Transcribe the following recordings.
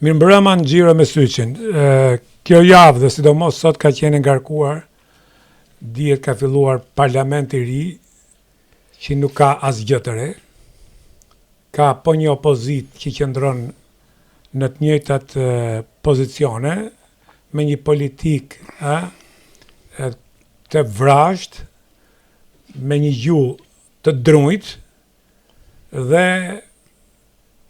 Mirëmbrëma në Xhiro me Syçin. Kjo javë dhe sidomos sot ka qenë ngarkuar, dihet ka filluar parlamenti i ri, që nuk ka asgjë të re. Ka po një opozitë që qëndron në të njëjtat pozicione, me një politik të vrasht, me një gjuhë të drujt, dhe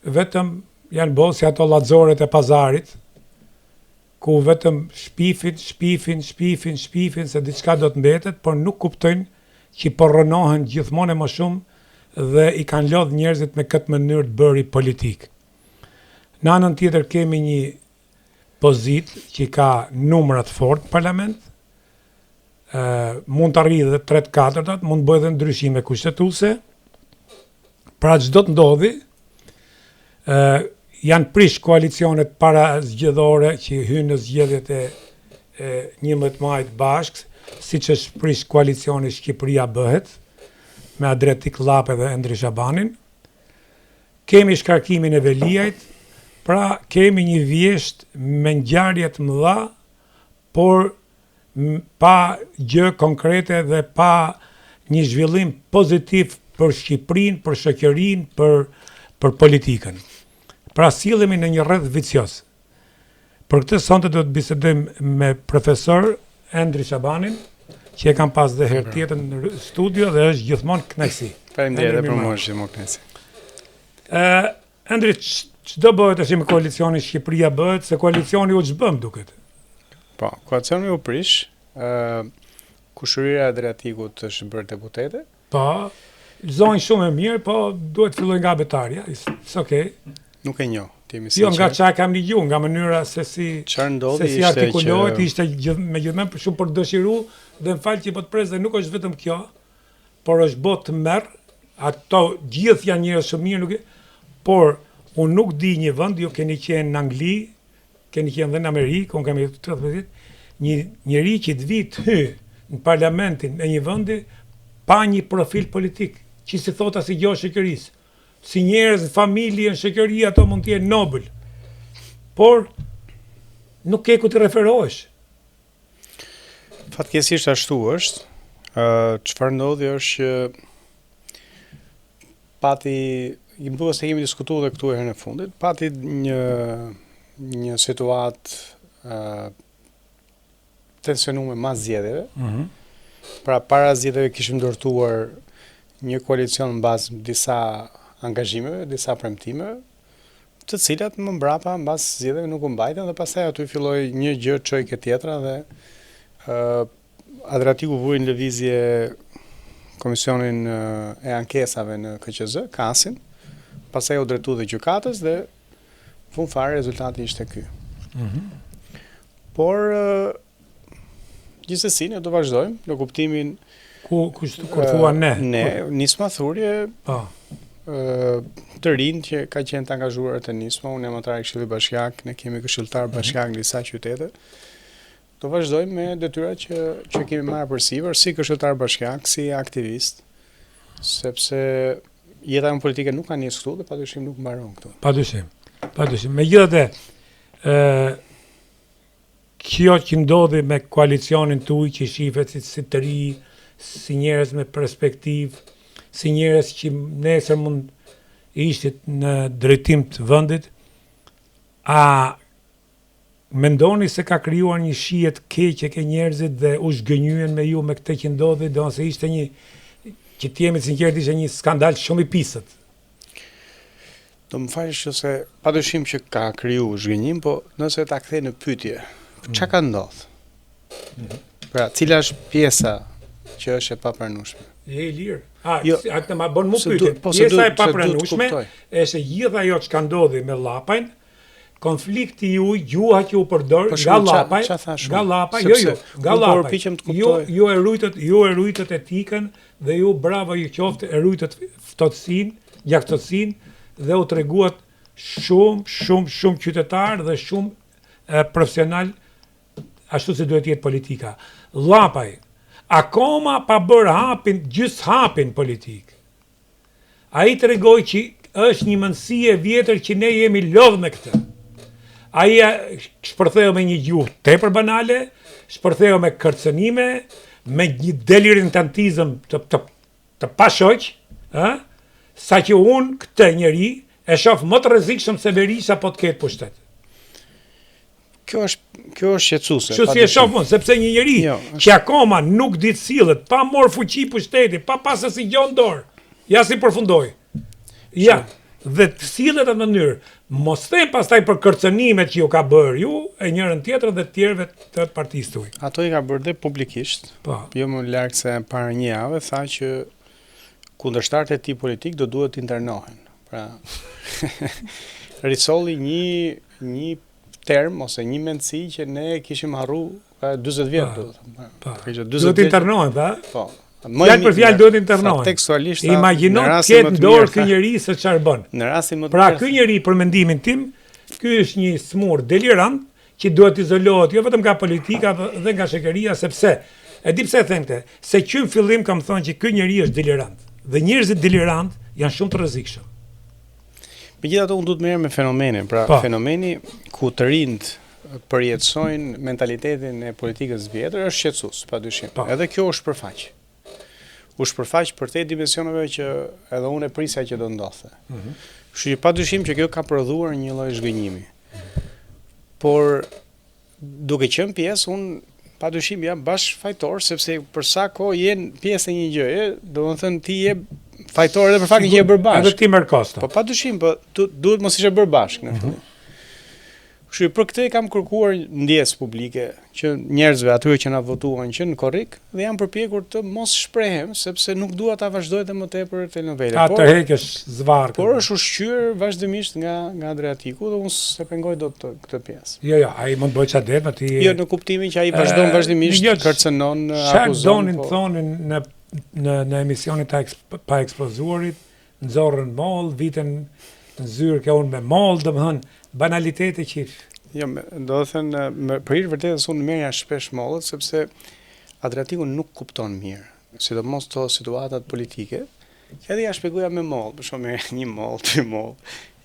vetëm janë bërë si ato llaxoret e pazarit, ku vetëm shpifin, se diçka do të mbetet, por nuk kuptojnë që po rrënohen gjithmonë më shumë dhe i kanë lodh njerëzit me këtë mënyrë të bëri politik. Në anën tjetër kemi një pozitë që ka numra të fortë në parlament, mund të arrijë dhe 3/4, mund të bëjë edhe ndryshime kushtetuese. Pra çdo të ndodhi, janë prish koalicionet para zgjedhore që hynë në zgjedhjet e 11 majit bashkë, siç është prish koalicioni Shqipëria bëhet, me Adretik Llape dhe Endri Shabanin. Kemi shkarkimin e Veliajt, pra kemi një vjesht me ngjarje të mëdha, por pa gjë konkrete dhe pa një zhvillim pozitiv për Shqipërinë, për shoqërinë, për politikën. Pra sillemi në një rreth vicioz. Për këtë sonte do të bisedojmë me profesor Endri Shabanin, që e kam pas dhe herë tjetër në studio dhe është gjithmonë kënaqësi. Faleminderit për mua, është më kënaqësi. Endri, ç'do bëhet tash me koalicionin Shqipëria bëhet, se koalicioni u ç'bëm duket. Po, koalicioni u prish, kushërira e Adriatikut është bërë deputete. Po, zonjë shumë e mirë, po duhet filloj nga betarja, okay. Nuk e njoh, ti më Jo, nga çka kam një gjuhë, nga mënyra se si artikulohet, ishte megjithëse shumë për dëshiru, dhe më fal që po të pres dhe nuk është vetëm kjo, por është botë të merr, ato gjithë janë njerëz shumë mirë, por unë nuk di një vend, ju keni qenë në Angli, keni qenë dhe në Amerikë, unë kam jetuar 30 vjet, një njeri që të vi të hy në parlamentin e një vendi pa një profil politik, që si thot as i gjosh shoqërisë. Si njerëz, familje, në shoqëri, ato mund të jenë nobël. Por nuk ke ku të referohesh. Fatkeqësisht ashtu është. Çfarë ndodhi është që pati, më duket se kemi diskutuar edhe këtu herën e fundit, pati një situatë tensionuar mas zgjedhjeve. Pra para zgjedhjeve kishim ndërtuar një koalicion mbas disa angazhimeve, disa premtimeve, të cilat më mbrapa mbas zgjedhjeve nuk u mbajtën dhe pastaj aty filloi një gjë çoi ke tjetra dhe Adriatiku vuri në lëvizje komisionin e ankesave në KQZ, KAS-in, pastaj u drejtu dhe gjykatës dhe fund fare rezultati ishte ky. Por gjithsesi ne do vazhdojmë në kuptimin kur thua ne. Ne nisma thurje të rinj që ka qenë të angazhuar të nisma, unë jam antar i Këshillit Bashkiak, ne kemi këshilltar bashkiak në disa qytete. Do vazhdojmë me detyrat që kemi marrë përsipër si këshilltar bashkiak, si aktivist, sepse jeta jonë politike nuk ka nisur këtu dhe padyshim nuk mbaron këtu. Padyshim. Megjithatë, kjo që ndodhi me koalicionin tuaj që shihet si të ri, si njerëz me perspektivë, si njerëz që nesër mund ishit në drejtim të vendit, a mendoni se ka krijuar një shije të keqe ke njerëzit dhe u zgënjyen me ju me këtë që ndodhi, do se ishte një, që të jemi sinqert, ishte një skandal shumë i pisët. Do më falësh se padyshim që ka kriju zhgënjim, po nëse ta kthej në pyetje, çka ka ndodhur? Pra, cila është pjesa që është e papranueshme? Je i lirë. Atë ma bën mu pyetje. Pjesa e papranueshme është gjithë ajo që ka ndodhi me Llapajn, konflikti gjuha që u përdor nga Llapaj, ju e rujtët etikën dhe ju bravo ju qoftë e rujtët ftohtësinë, gjaktësinë dhe u treguat shumë qytetar dhe shumë profesional ashtu si duhet jetë politika. Llapaj akoma pa bërë gjysë hapin politik. Ai tregoi që është një mundësi e vjetër që ne jemi lodh me këtë. Ai shpërtheu me një gjuhë tepër banale, shpërtheu me kërcënime, me një delirantizëm të pashoq, ë? Sa që unë këtë njeri e shoh më të rrezikshëm se Berisha po të ketë pushtet. Kjo është shqetësuese. Kështu si e shoh unë, sepse një njeri që akoma nuk di të sillet, pa marr fuqi pushteti, pa pasur si gjon dorë. Ja si përfundoi. Ja, dhe të sillet në mënyrë, mos them pastaj për kërcënimet që ju ka bërë ju, e njërën tjetrën dhe të tjerëve të partisë tuaj. Ato i ka bërë dhe publikisht. Po. Jo më larg se para një jave tha që kundërshtarët e tij politik do duhet të internohen. Pra risolli një term ose një mendësi që ne kishim harru 40 vjet, do të them. Duhet të internohen, pa? Po. Fjalë për fjalë duhet të internohen. Tekstualisht. Imagjino të ketë në dorë ky njeri se çfarë bën. Në rastin më të Pra ky njeri për mendimin tim, ky është një smur delirant që duhet izolohet jo vetëm nga politika dhe nga shoqëria, sepse e di pse e them këtë, se që në fillim kam thënë që ky njeri është delirant. Dhe njerëzit delirant janë shumë të rrezikshëm. Megjithatë unë duhet të merrem me fenomenin, pra fenomeni ku të rinjt përjetësojnë mentalitetin e politikës vjetër është shqetësues, padyshim. Edhe kjo është përfaq. U shpërfaq për te dimensioneve që edhe unë e prisja që do ndodhte. Kështu që padyshim që kjo ka prodhuar një lloj zhgënjimi. Por duke qenë pjesë, unë padyshim jam bashkëfajtor, sepse për sa kohë jenë pjesë e një gjëje, domethënë ti je fajtor edhe për faktin që je bërë bashkë. Edhe ti merr kosta. Po padyshim, po duhet mos ishe bërë bashkë në fillim. Kështu për këtë kam kërkuar ndjesë publike që njerëzve atyre që na votuan që në korrik dhe jam përpjekur të mos shprehem sepse nuk dua ta vazhdoj të më tepër telenovela. Ta tërheqësh zvarkën. Por është ushqyer vazhdimisht nga Adriatiku dhe unë se pengoj dot këtë pjesë. Jo, ai mund bëj çfarë det, ti. Jo në kuptimin që ai vazhdon vazhdimisht kërcënon, akuzon. Donin thonin në emisionin pa eksplozuarit, nxorrën moll, vitën në zyrë ka unë me moll, domethënë banalitete që jo, do të thënë për hir vërtetës unë merja shpesh mollët sepse Adriatiku nuk kupton mirë, sidomos to situatat politike. Edhe ja shpjegoja me moll, për shembull një moll, dy moll,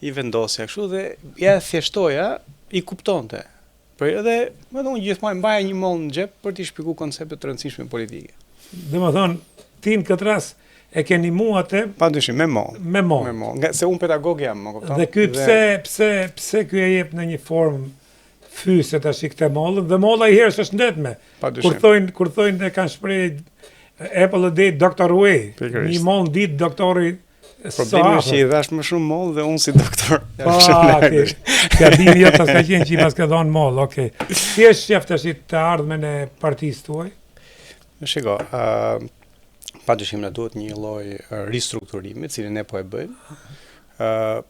i vendosja kështu dhe ja thjeshtoja, i kuptonte. Por edhe unë gjithmonë mbaja një moll në xhep për t'i shpjeguar koncepte të rëndësishme politike. Domethënë ti në këtë rast e keni mua atë padyshim me moll. Me moll. Nga se unë pedagog jam, më kupton. Dhe ky pse ky e jep në një formë fyse tash këtë mollën dhe molla i herës është ndetme. Kur thonë e kanë shpreh Apple a day Dr. Way. Një moll ditë doktori problemi është që i dhash më shumë moll dhe unë si doktor. Ja dini jo tas ka qenë që i pas ka dhënë moll, okay. Si është shef tash të ardhmen e partisë tuaj? Shiko, padyshim na duhet një lloj ristrukturimi, cilin ne po e bëjmë.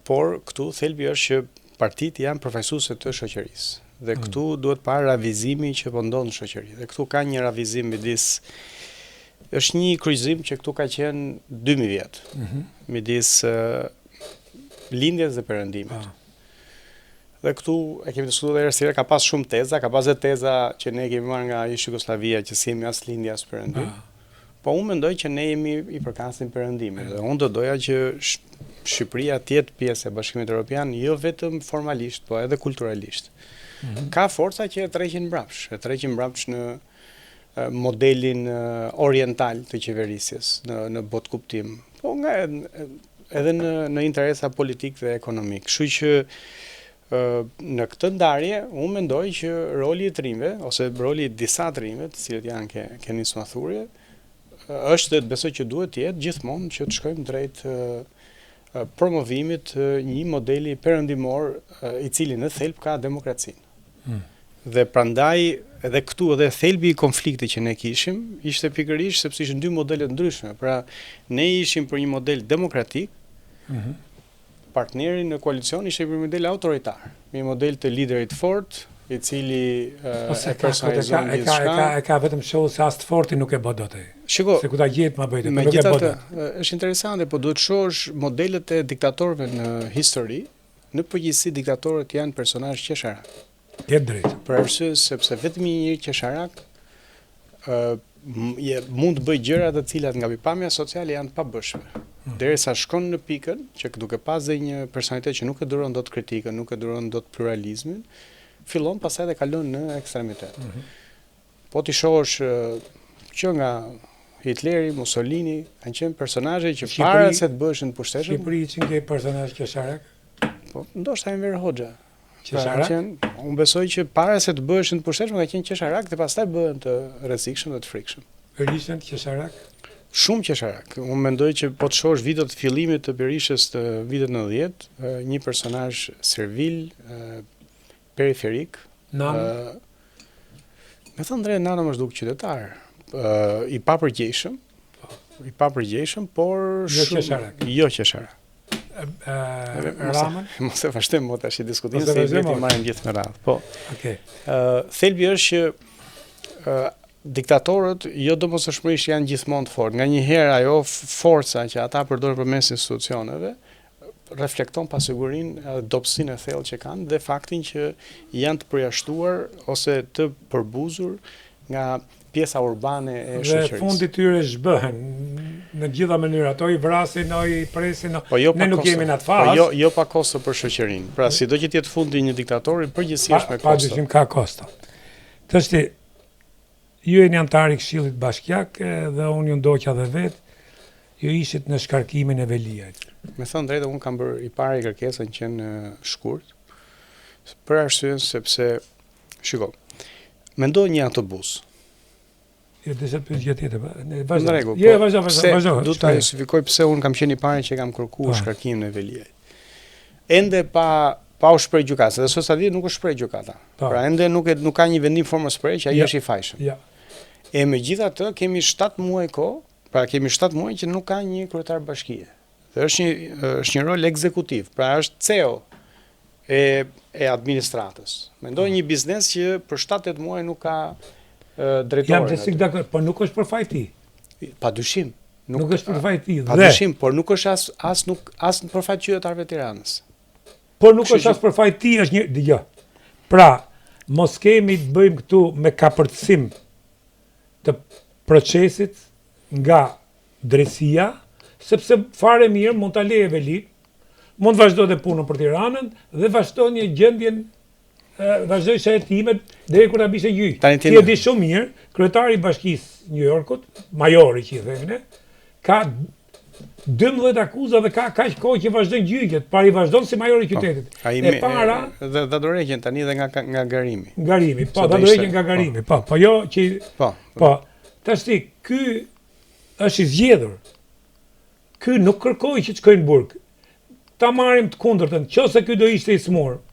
Por këtu thelbi është që partitë janë përfaqësuese të shoqërisë. Dhe këtu duhet parë ravizimi që po ndodh në shoqëri. Dhe këtu ka një ravizim midis është një kryqëzim që këtu ka qenë 2000 vjet. Midis lindjes dhe perëndimit. Dhe këtu e kemi diskutuar edhe herë, ka pas shumë teza, ka pas edhe teza që ne kemi marrë nga ish Jugosllavia që si jemi as lindje as perëndim. Po unë mendoj që ne jemi i përkatësin perëndimit dhe unë do doja që Shqipëria të jetë pjesë e Bashkimit Evropian jo vetëm formalisht, po edhe kulturalisht. Ka forca që e tërheqin mbrapsht në modelin oriental të qeverisjes në botë kuptim, po nga edhe në interesa politik dhe ekonomik. Kështu që në këtë ndarje unë mendoj që roli i trimëve ose roli i disa trimëve, të cilët janë ke nisur thurje, është dhe të besoj që duhet të jetë gjithmonë që të shkojmë drejt promovimit një modeli perëndimor i cili në thelb ka demokracinë. Dhe prandaj edhe këtu edhe thelbi i konfliktit që ne kishim ishte pikërisht sepse ishin dy modele të ndryshme. Pra ne ishim për një model demokratik, partneri në koalicion ishte për një model autoritar, një model të liderit fort, i cili e personalizon gjithçka. E ka vetëm show se as të forti nuk e bë dot ai. Shiko, se ku ta gjet ma bëjtë, nuk e bë dot. Është interesante, po duhet shohësh modelet e diktatorëve në histori, në përgjithësi diktatorët janë personazhe qesharak. Je drejt. Për arsye sepse vetëm një njeri qesharak mund të bëjë gjëra të cilat nga pikpamja sociale janë të pabëshme. derisa shkon në pikën që duke pas dhe një personalitet që nuk e duron dot kritikën, nuk e duron dot pluralizmin, fillon pastaj dhe kalon në ekstremitet. Po ti shohësh që nga Hitleri, Mussolini, kanë qenë personazhe që para se të bëheshin të pushtetshëm. Shqipëri që nge personazh qesharak? Po, ndoshta Enver Hoxha. Qesharak? Unë besoj që para se të bëheshin të pushtetshëm ka qenë qesharak dhe pastaj bëhen të rrezikshëm dhe të frikshëm. Berishën qesharak? Shumë qesharak. Unë mendoj që po të shohësh vitet të fillimit të Berishës të vitet 90, një personazh servil, periferik. Nano? Me thënë drejt, Nano më zhduk qytetar. I papërgjeshëm, por jo qesharak. Ramën? Mos e vazhdojmë më tash diskutimin se i marrim gjithë me radhë. Po. Okej. Thelbi është që diktatorët jo domosdoshmërisht janë gjithmonë të fortë. Nganjëherë ajo forca që ata përdorin përmes institucioneve reflekton pasigurinë, dobësinë e thellë që kanë dhe faktin që janë të përjashtuar ose të përbuzur nga pjesa urbane e shoqërisë. Dhe fundi tyre zhbëhen në gjitha mënyra, ato i vrasin, o i presin, ne nuk jemi në atë fazë. Po jo pa kosto për shoqërinë. Pra sido që të jetë fundi një diktatori, përgjithsisht me kosto. Padyshim ka kosto. Tashti ju jeni antar i Këshillit Bashkiak dhe unë ju ndoqa dhe vetë, ju ishit në shkarkimin e Veliajt. Me thënë drejtë, unë kam bërë i pari kërkesën që në shkurt, për arsyen sepse, shiko, mendoj një autobus. Jo, deshet pyet gjë tjetër. Në rregull. Jo, vazhdo. Du ta justifikoj pse unë kam qenë i pari që kam kërkuar shkarkimin e Veliajt. Ende pa u shpreh gjykata, dhe sot nuk u shpreh gjykata. Pra ende nuk ka një vendim formë shpreh që ai është i fajshëm. Ja. E megjithatë kemi 7 muaj kohë, pra kemi 7 muaj që nuk ka një kryetar bashkie. Dhe është një rol ekzekutiv, pra është CEO e administratës. Mendoj një biznes që për 7-8 muaj nuk ka drejtore. Jam desik dakord, por nuk është për fajt ti. Padyshim. Nuk është për fajt ti. Padyshim, por nuk është as për fajt qytetarëve të Tiranës. Por nuk është as për fajt ti, është një dëgjë. Pra, mos kemi të bëjmë këtu me kapërcim të procesit nga drejtësia, sepse fare mirë mund ta lejë Velit, mund të vazhdojë punën për Tiranën dhe vazhdon një gjendjen vazhdoj se hetimet deri kur ta bishte gjyq. Ti e di shumë mirë, kryetari i Bashkisë New Yorkut, majori që i themi ne, ka 12 akuza dhe ka kaq kohë që vazhdon gjyqet, i vazhdon si majori i qytetit. E para dhe dorëheqjen tani dhe nga garimi. Garimi, po, dorëheqjen nga garimi, po jo që po. Tashti ky është i zgjedhur. Ky nuk kërkoi që të shkojnë në burg. Ta marrim të kundërtën, nëse ky do ishte i smur.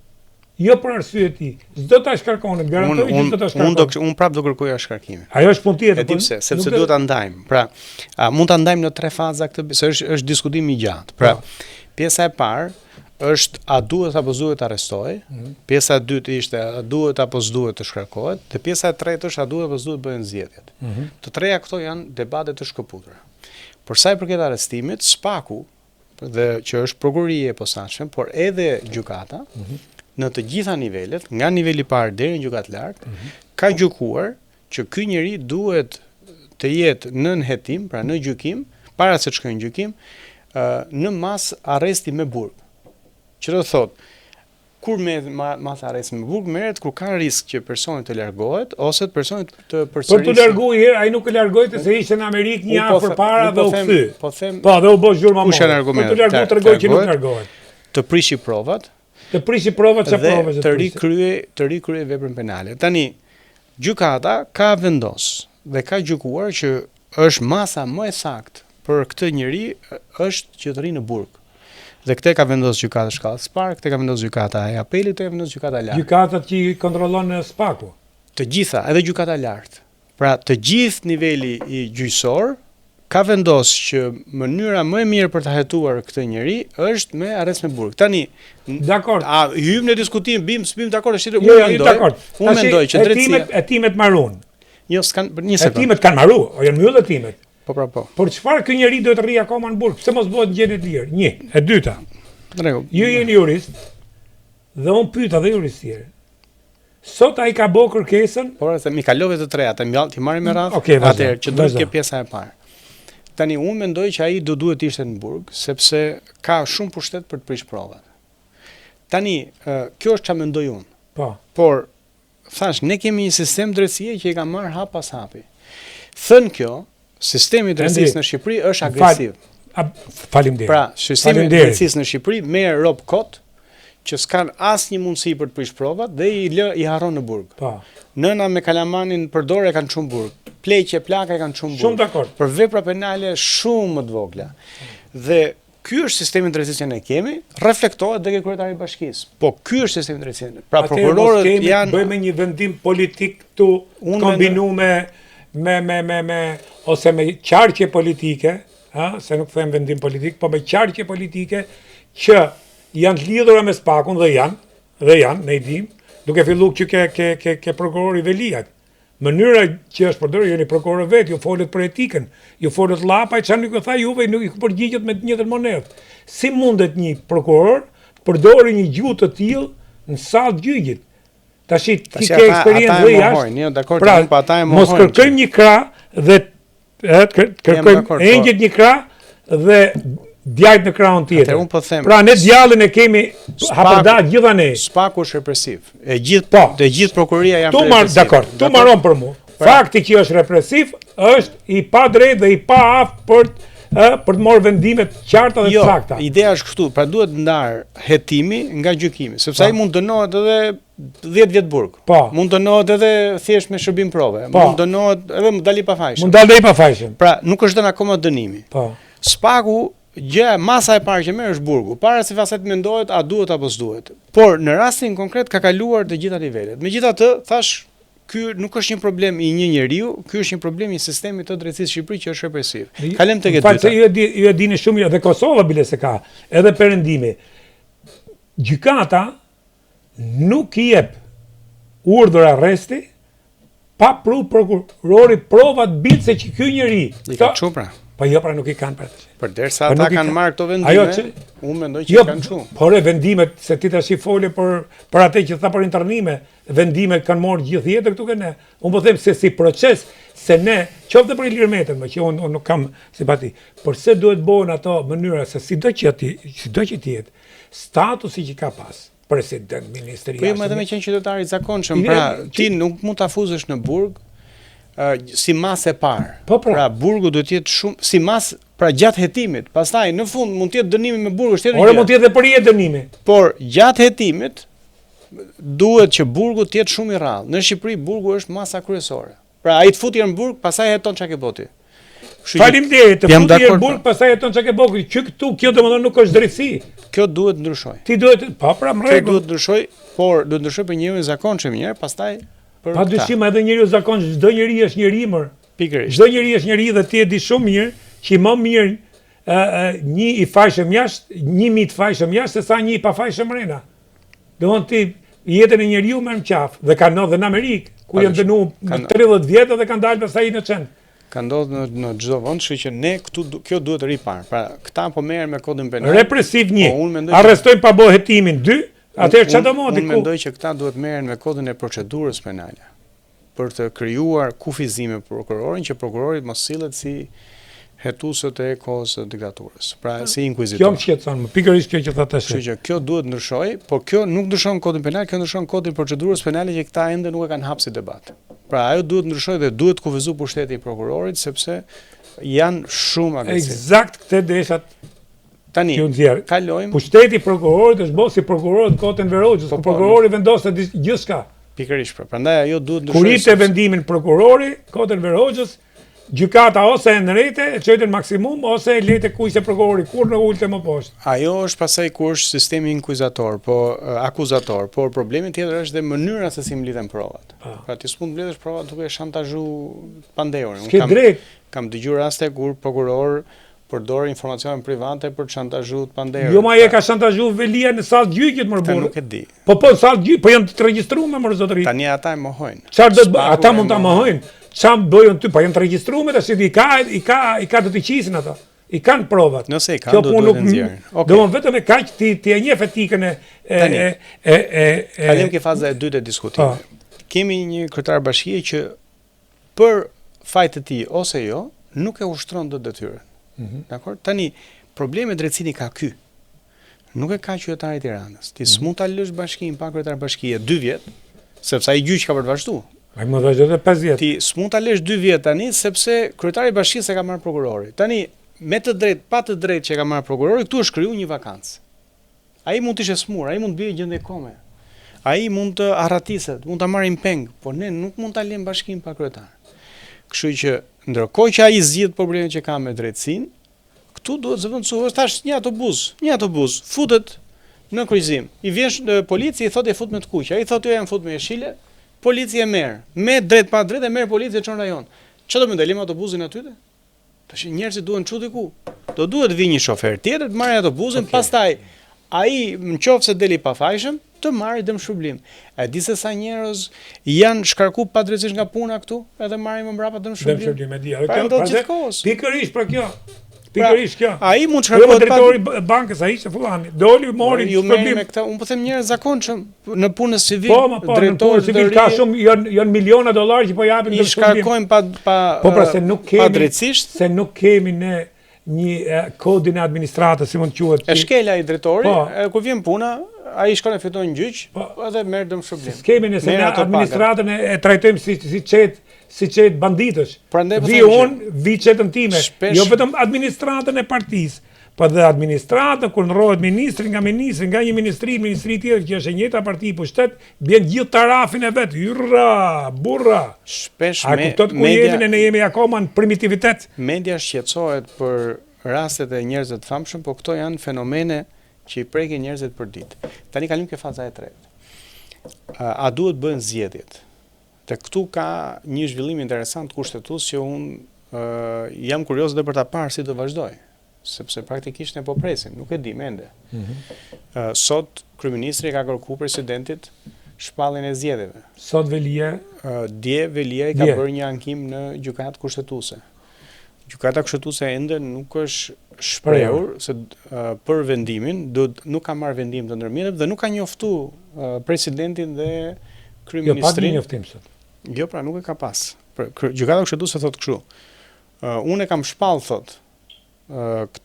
Jo për arsye ti. S'do ta shkarkonin, garantoj që s'do ta shkarkonin. Unë prap do kërkoja shkarkimin. Ajo është punë tjetër. E di pse, sepse duhet ta ndajmë. Pra, mund ta ndajmë në 3 faza këtë, se është diskutim i gjatë. Pra, pjesa e parë është a duhet apo s'duhet të arrestohej. Pjesa e dytë ishte a duhet apo s'duhet të shkarkohet, dhe pjesa e tretë është a duhet apo s'duhet bëhen zgjedhjet. Të treja këto janë debate të shkëputura. Për sa i përket arrestimit, SPAK-u, dhe që është prokuroria e posaçme, por edhe gjykata, në të gjitha nivelet, nga niveli i parë deri në gjykatë lartë, ka gjykuar që ky njeri duhet të jetë në hetim, pra në gjykim, para se të shkojë në gjykim, në mas arresti me burg. Që do të thotë, kur mas arresti me burg merret kur ka risk që personi të largohet ose personi të përsërisë. Për të larguar herë, ai nuk e largoi se ishte në Amerikë një javë përpara dhe u kthy. Po, dhe u bë zhurmë. Kush janë argumentet? Për të larguar tregoi që nuk largohet. Të prishi provat. Të prishi provat çfarë provave të rikrye veprën penale. Tani gjykata ka vendos dhe ka gjykuar që është masa më e saktë për këtë njeri është që të rinë në burg. Dhe këtë ka vendosur gjykata shkallës parë, këtë ka vendosur gjykata e apelit, këtë ka vendosur gjykata e lartë. Gjykatat që kontrollon SPAK-u. Të gjitha, edhe gjykata e lartë. Pra, të gjithë niveli i gjyqësor ka vendosur që mënyra më e mirë për ta hetuar këtë njeri është me arrest me burg. Tani, dakord. A hym në diskutim, bim dakord, është unë mendoj që drejtësia hetimet marrun. Jo, s'kan një sekond. Hetimet kanë marru, o janë mbyllë hetimet. Po. Por çfarë ky njeri duhet të rri akoma në burg? Pse mos bëhet gjendje të lirë? Një, e dyta. Ju jeni jurist dhe unë pyeta dhe jurist tjerë. Sot ai ka bërë kërkesën, por se mi kalove të treja, ti marrim me radhë. Atëherë që duhet të pjesa e parë. Tani unë mendoj që ai do duhet ishte në burg, sepse ka shumë pushtet për të prish provat. Tani, kjo është çfarë mendoj unë. Po. Por thash, ne kemi një sistem drejtësie që i ka marrë hap pas hapi. Thënë kjo, sistemi i drejtësisë në Shqipëri është agresiv. Faleminderit. Pra, sistemi i drejtësisë në Shqipëri merr rob kot që s'kan asnjë mundësi për të prish provat dhe i harron në burg. Po. Nëna me kalamanin përdor e kanë çum burg. Pleqe, plaka e kanë çum burg. Shumë dakord. Për vepra penale shumë më të vogla. Dhe ky është sistemi i drejtësisë që ne kemi, reflektohet dhe ke kryetari i bashkisë. Po ky është sistemi i drejtësisë. Pra prokurorët janë bëjmë një vendim politik këtu kombinuar me ose me qarqe politike, se nuk them vendim politik, po me qarqe politike që janë lidhura me Spakun dhe janë, ne i dim, duke filluar që ke prokurori Veliak. Mënyra që është përdorur, jeni prokuror vet, ju folet për etikën, ju folet llapa, çfarë nuk e tha juve, nuk i përgjigjet me të njëjtën monedhë. Si mundet një prokuror përdori një gjuhë të tillë në sallë gjyqit? Tash ti ke eksperiencë dhe jashtë. Pra, mos kërkojmë një krah dhe kërkojmë engjet një krah dhe djajt në krahun tjetër. Po them, pra ne djallin e kemi hapërdat gjitha ne. Spaku është represiv. E gjithë prokuroria janë represiv. Dakor, tu marron për mua. Fakti që është represiv është i pa drejtë dhe i pa aftë për të marrë vendime të qarta dhe të sakta. Ideja është kështu, pra duhet ndar hetimi nga gjykimi, sepse ai mund dënohet edhe 10 vjet burg. Mund dënohet edhe thjesht me shërbim prove. Mund dënohet edhe dali pa fajshëm. Mund dalë pa fajshëm. Pra nuk është dhënë akoma dënimi. Spaku masa e parë që merr është burgu, para se faset mendohet a duhet apo s'duhet. Por në rastin konkret ka kaluar të gjitha nivelet. Megjithatë, thash, ky nuk është një problem i një njeriu, ky është një problem i sistemit të drejtësisë Shqipëri që është represiv. Kalem tek e dyta. Fakt ju e dini shumë edhe Kosova bile se ka, edhe perëndimi. Gjykata nuk i jep urdhër arresti pa pru prokurori provat bitë që ky njeri. I ka çu pra. Po jo, pra nuk i kanë për të. Përderisa ata kanë marrë këto vendime, unë mendoj që kanë shumë. Por vendimet, se ti tash i fole për atë që tha për internime, vendimet kanë marrë gjithë jetën këtu ne. Unë po them se si proces, se ne, qoftë për Ilir Metën, që unë nuk kam simpati, por se duhet bëhen ato mënyra se sido që jetë, statusi që ka pas president, ministri. Po jo, edhe me qenë qytetar i zakonshëm, pra ti nuk mund ta fuzesh në burg si masë e parë. Pra burgu duhet të jetë shumë si masë, pra gjatë hetimit. Pastaj në fund mund të jetë dënimi me burg, është tjetër gjë. Ora mund të jetë për jetë dënimi. Por gjatë hetimit duhet që burgu të jetë shumë i rrallë. Në Shqipëri burgu është masa kryesore. Pra ai të futi në burg, pastaj heton çka ke boti. Faleminderit, të futi në burg, pastaj heton çka ke boti. Që këtu kjo domethënë nuk është drejtësi. Kjo duhet ndryshoj. Ti duhet, po pra më rregull. Kjo duhet ndryshoj, por duhet ndryshoj për njeriu i zakonshëm një herë, pastaj pa dyshim edhe njeriu zakonshëm, çdo njeri është njeri mër. Pikërisht. Çdo njeri është njeri dhe ti e di shumë mirë që më mirë një i fajshëm jashtë, 1000 të fajshëm jashtë se sa një i pafajshëm brenda. Domthon ti jetën e njeriu merr në qafë dhe ka ndodhur në Amerikë, ku janë dënuar 30 vjet dhe kanë dalë pastaj në çend. Ka ndodhur në çdo vend, kështu që ne këtu kjo duhet të ripar. Pra këta po merren me kodin penal. Represiv 1. Arrestojnë pa bë hetimin 2. Atëherë çfarë do modi? Unë mendoj që këta duhet merren me kodin e procedurës penale për të krijuar kufizime prokurorin që prokurori mos sillet si hetuesët e kohës së diktaturës. Pra si inkvizitor. Kjo më shqetëson, pikërisht kjo që thotë tash. Kështu që kjo duhet ndryshoj, por kjo nuk ndryshon kodin penal, kjo ndryshon kodin e procedurës penale që këta ende nuk e kanë hapur si debat. Pra ajo duhet ndryshoj dhe duhet kufizuar pushteti i prokurorit sepse janë shumë agresiv. Eksakt këtë deshat. Tani, kalojmë. Pushteti i prokurorit është bërë si prokuror të Kotën Verogjës, ku prokurori vendos gjithçka. Pikërisht, prandaj ajo duhet ndryshoj. Kur ishte vendimin prokurori Kotën Verogjës, gjykata ose e ndrejte, e çojte në maksimum ose e lete ku ishte prokurori, kur në ulte më poshtë. Ajo është pasaj ku është sistemi inkuizator, akuzator, por problemi tjetër është dhe mënyra se si mblidhen provat. Pra ti s'mund mbledhësh provat duke shantazhu pandehurin. Kam dëgjuar raste kur prokuror përdor informacione private për të shantazhuar panderën. Jo, ma e ka shantazhuar Velia në sallë gjyqit më burr. Nuk e di. Po sallë gjyq, po janë të regjistruar më zotëri. Tani ata e mohojnë. Çfarë do ata mund ta mohojnë? Çfarë bëjnë ty? Po janë të regjistruar tash i ka do të qisin ata. I kanë provat. Nëse i kanë do të nxjerrin. Domthon vetëm e kaq ti e njeh etikën Kalim ke faza e dytë e diskutimit. Kemi një kryetar bashkie që për fajt të tij ose jo nuk e ushtron dot detyrën. Dakor? Tani problemi drejtësini ka ky. Nuk e ka qytetari i Tiranës. Ti s'mund ta lësh bashkinë pa kryetar bashkie 2 vjet, sepse ai gjyq ka për të vazhduar. Ai më vazhdon edhe 5 vjet. Ti s'mund ta lësh 2 vjet tani sepse kryetari i bashkisë e ka marrë prokurori. Tani me të drejtë, pa të drejtë që e ka marrë prokurori, këtu është kriju një vakancë. Ai mund të ishte smur, ai mund të bëjë gjendje kome. Ai mund të arratiset, mund ta marrin peng, por ne nuk mund ta lëmë bashkinë pa kryetar. Kështu që ndërkohë që ai zgjidh problemin që ka me drejtësinë, këtu duhet zëvendësohet tash një autobus futet në kryqëzim. I vjen policia i thotë e fut me të kuq. Ai thotë jo jam fut me jeshile, policia e merr. Me drejt pa drejt e merr policia çon rajon. Çfarë do më ndalim autobusin aty? Tash njerëzit duhen çu diku. Do duhet vi një shofer tjetër të marrë autobusin, pastaj ai nëse deli pafajshëm të marrë dëm shpërblim. A di se sa njerëz janë shkarku padrejtisht nga puna këtu, edhe marrin më mbrapa dëm shpërblim. Dëm shpërblim e di. Pikërisht për kjo. Pikërisht kjo. Ai mund shkarkohet drejtori bankës ai që fullani. Doli mori shpërblim me këtë. Unë po them njerëz zakonshëm në punën civil. Po, drejtori civil ka shumë janë miliona dollar që po japin dëm shpërblim. I shkarkojnë pa se nuk kemi drejtësisht, se nuk kemi ne një kodin e administratës, si mund të quhet. E shkel ai drejtori, kur vjen puna, ai shkon e fiton gjyq, edhe merr dëm shpërblim. Skemi nëse ne administratën e trajtojmë si çet banditësh. Vi vi çetën time, jo vetëm administratën e partisë, por dhe administratën kur ndrohet ministri nga një ministri tjetër që është e njëjta parti pushtet, bën gjithë tarafin e vet. Hyrra, burra. Shpesh ne jemi akoma në primitivitet. Media shqetësohet për rastet e njerëzve të famshëm, por këto janë fenomene që i prekin njerëzit për ditë. Tani kalim ke faza e tretë. A duhet bëhen zgjedhjet? Te këtu ka një zhvillim interesant kushtetues që unë jam kurioz edhe për ta parë si do vazhdoj, sepse praktikisht ne po presim, nuk e di ende. Sot kryeministri ka kërkuar presidentit shpalljen e zgjedhjeve. Sot Velia, dje Velia i ka bërë një ankim në gjykatë kushtetuese. Gjykata kushtetuese ende nuk është shprehur se për vendimin, nuk ka marrë vendim të ndërmjetëm dhe nuk ka njoftuar presidentin dhe kryeministrin. Jo, pa njoftim sot. Jo, pra nuk e ka pas. Gjykata kushtetuese thotë kështu. Unë e kam shpall thotë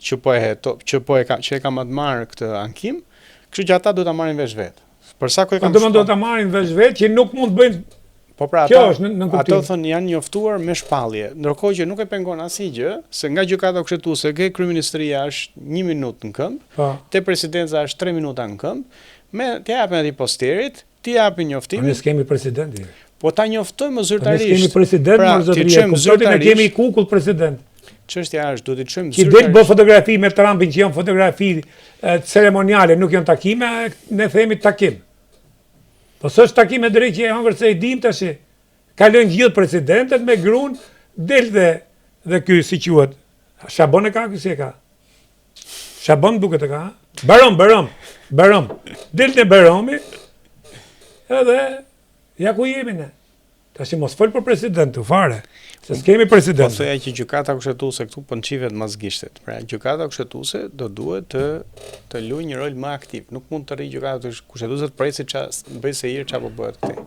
që e kam marrë këtë ankim, kështu që ata duhet ta marrin vesh vetë. Për sa ku e kam shpall. Do ta marrin vesh vetë që nuk mund të bëjnë. Po pra ato thonë janë njoftuar me shpallje, ndërkohë që nuk e pengon asgjë, se nga gjykata kushtetuese ke kryeministria është 1 minutë në këmbë, te presidenca është 3 minuta në këmbë, t'i japin atij posterit, t'i japin njoftimin. Ne s'kemi presidenti. Po ta njoftojmë zyrtarisht. Ne s'kemi president, më zotëria, ne kemi kukull president. Çështja është duhet të çojmë zyrtarisht. Që del bë fotografi me Trumpin që janë fotografi ceremoniale, nuk janë takime, ne themi takim. Po s'është takime drejt që e hëngër se i dim tash. Kalojnë gjithë presidentet me gruan, del dhe ky si quhet. Shabon e ka ky si e ka. Shabon duket e ka. Barom. Del te Baromi. Edhe ja ku jemi ne. Tash mos fol për presidentin fare. Se s'kemi president. Po thoya që gjykata kushtetuese këtu po nçivet mazgishtet. Pra gjykata kushtetuese do duhet të luajë një rol më aktiv. Nuk mund të rri gjykata kushtetuese të presi bëj se hir çapo bëhet këtej.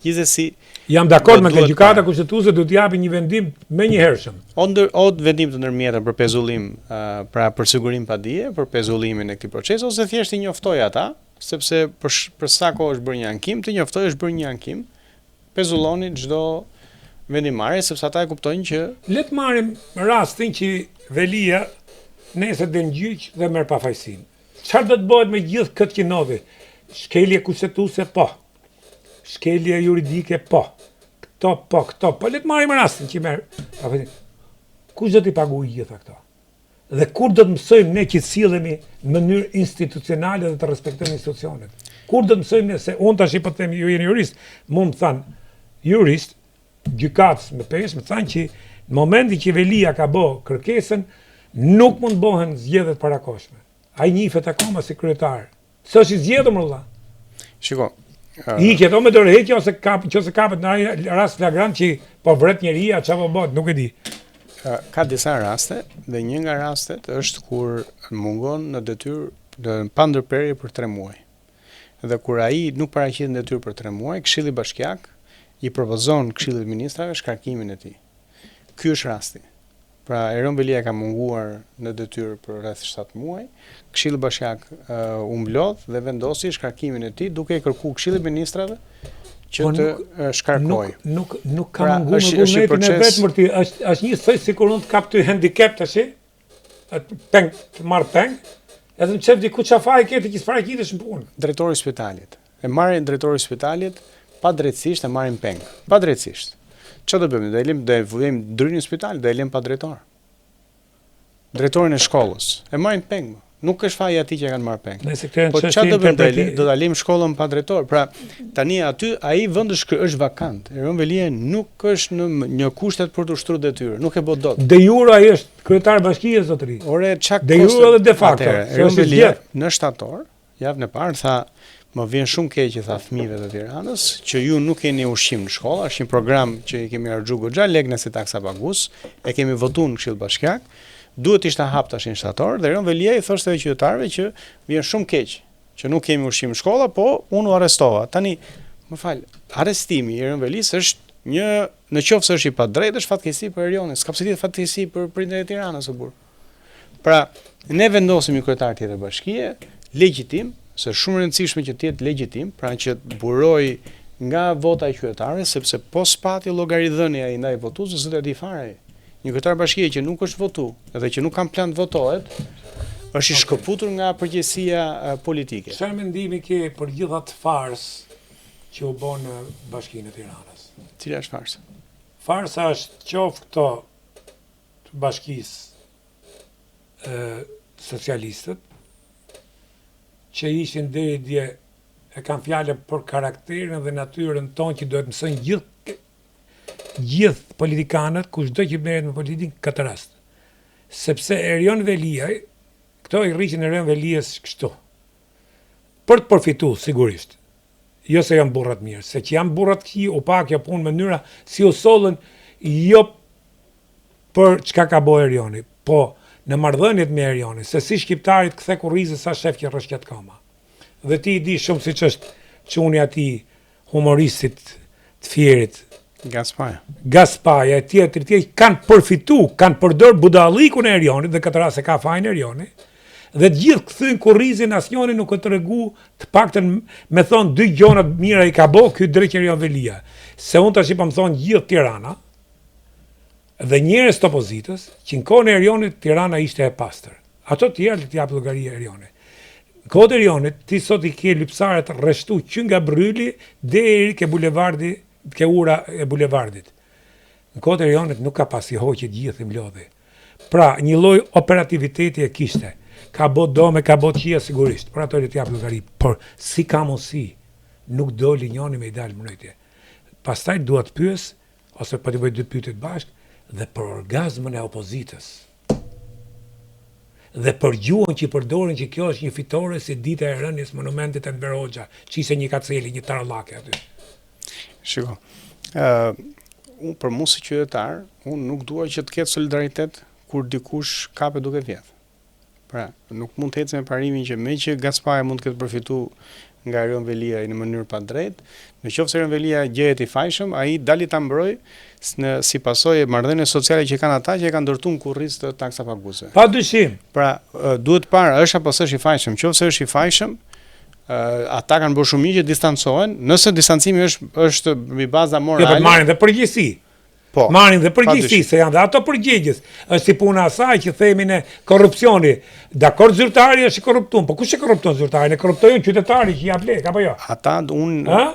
Gjithsesi jam dakord me këtë gjykata kushtetuese do të japë një vendim menjëhershëm. O vendim të ndërmjetëm për pezullim, pra për sigurim pa dije, për pezullimin e këtij procesi ose thjesht i njoftoj ata, sepse për sa kohë është bërë një ankim, të njoftoj është bërë një ankim, pezulloni çdo vendimarrje, sepse ata e kuptojnë që le të marrim rastin që Velia nesër del në gjyq dhe merr pafajësinë. Çfarë do të bëhet me gjithë këtë që ndodhi? Shkelje kushtetuese po. Shkelje juridike po. Këto po. Le të marrim rastin që merr pafajësinë. Kush do t'i paguajë gjitha këto? Dhe kur do të mësojmë ne që sillemi në mënyrë institucionale dhe të respektojmë institucionet? Kur do të mësojmë ne se unë tash po them ju jeni jurist, mund të thënë jurist gjykatës me pesë, më thanë që në momentin që Velia ka bë kërkesën, nuk mund bëhen zgjedhjet parakoshme. Ai njihet akoma si kryetar. S'është i zgjedhur më valla. Shiko. Hiqet o me dorëheqje ose kapet në rast flagrant që po vret njeria, çfarë po bëhet, nuk e di. Ka disa raste dhe një nga rastet është kur mungon në detyrë pa ndërprerje për 3 muaj. Dhe kur ai nuk paraqet në detyrë për 3 muaj, Këshilli Bashkiak i propozon Këshillit të Ministrave shkarkimin e tij. Ky është rasti. Pra Erion Velia ka munguar në detyrë për rreth 7 muaj. Këshilli Bashkiak u mblodh dhe vendosi shkarkimin e tij duke i kërkuar Këshillit Ministrave që të shkarkojë. Nuk ka munguar në vullnetin e vetë mërti, është një soi sikur unë të kap ty handicap tash. Peng, të marr peng. Edhe në çep diku çafaj ke ti që s'parakitesh në punë. Drejtori i spitalit. E marrin drejtori i spitalit pa drejtësisht, e marrin peng. Pa drejtësisht. Çfarë do bëjmë? Do e vëmë drynin e spitalit, do e lëm pa drejtor. Drejtorin e shkollës. E marrin peng. Nuk është faji atij që kanë marrë peng. Po çfarë do bëjmë? Do ta lëm shkollën pa drejtor. Pra tani aty ai vendi është vakant. Erion Velia nuk është në një kushtet për të ushtruar detyrë. Nuk e bë dot. De jure ai është kryetar bashkie zotëri. Ore çak de jure dhe de facto. Erion Velia në shtator, javën e parë tha më vjen shumë keq tha fëmijëve të Tiranës që ju nuk keni ushqim në shkolla, është një program që i kemi harxhuar goxha lekë si taksa pagues, e kemi votuar në Këshill Bashkiak. Duhet ishte hap tash në shtator dhe Erion Velia i thoshte qytetarëve që vjen shumë keq që nuk kemi ushqim në shkolla, po unë u arrestova. Tani, më fal, arrestimi i Erion Velis është një në qoftë se është i padrejtë, është fatkeqësi për Erionin, s'ka pse të fatkeqësi për prindërit e Tiranës o burr. Pra, ne vendosim një kryetar tjetër bashkie, legjitim, se është shumë e rëndësishme që të jetë legjitim, pra që të buroj nga vota e qytetarëve, sepse po spati llogaridhënia ai ndaj votuesve s'do të di fare. Një kryetar bashkie që nuk është votu, edhe që nuk kam plan të votohet, është i shkëputur nga përgjegjësia politike. Çfarë mendimi ke për gjithë atë farsë që u bën në Bashkinë e Tiranës? Cila është farsa? Farsa është qoftë këto të bashkisë socialistët, që ishin deri dje e kanë fjalën për karakterin dhe natyrën tonë që duhet mësojnë gjithë politikanët, kushdo që merret me politikë këtë rast. Sepse Erion Velia, këto i rriqin Erion Velias kështu. Për të përfituar sigurisht. Jo se janë burrat mirë, se që janë burrat që u pa kjo punë në mënyra si u sollën jo për çka ka bëu Erioni, po në marrëdhëniet me Erionin, se si shqiptarit kthe kurrizë sa shef që rrëshqet koma. Dhe ti i di shumë siç është çuni atij humoristit të fjerit Gaspaja e tjetër kanë përfitu, kanë përdor budallikun e Erionit dhe këtë rast e ka fajin Erioni. Dhe të gjithë kthyn kurrizin asnjëri nuk e tregu të paktën me thon dy gjona të mira i ka bë ky drejt Erion Velia. Se unë tash po më thon gjithë Tirana dhe njerëz të opozitës që në kohën e Erionit Tirana ishte e pastër. Ato të tjerë të jap llogari Erionit. Në kohën e Erionit ti sot i ke lypsare të rreshtu që nga Bryli deri ke bulevardi, ke ura e bulevardit. Në kohën e Erionit nuk ka pasi hoqë gjithë i mlodhi. Pra, një lloj operativiteti e kishte. Ka bë dome, ka bë qia sigurisht, për ato të jap llogari, por si ka mundsi nuk doli njëri me i dalë mbrojtje. Pastaj duhet të pyes ose po të bëj dy pyetje të bashkë dhe për orgazmën e opozitës. Dhe për gjuhën që i përdorin që kjo është një fitore si dita e rënies monumentit Enver Hoxha, që ishte një kaceli, një tarallake aty. Shiko, unë për mu si qytetar, unë nuk dua që të ketë solidaritet kur dikush kape duke vjedh. Pra, nuk mund të ecë me parimin që me që Gaspaja mund të ketë përfitu nga Erion Velia në mënyrë pa drejtë, në qoftë se Erion Velia gjehet i fajshëm, ai dali ta mbrojë si pasojë marrëdhënie sociale që kanë ata që e kanë ndërtuar kurriz të taksa paguese. Padyshim. Pra, duhet parë është apo s'është i fajshëm. Nëse është i fajshëm, ata kanë bërë shumë mirë që distancohen, nëse distancimi është mbi baza morale. Jo, marrin dhe përgjegjësi. Po. Marrin dhe përgjegjësi, se janë dhe ato përgjegjës. Është si puna asaj që themi ne korrupsioni. Dakord zyrtari është i korruptuar, po kush e korrupton zyrtarin? E korruptojnë qytetarit që jap lekë apo jo? Ata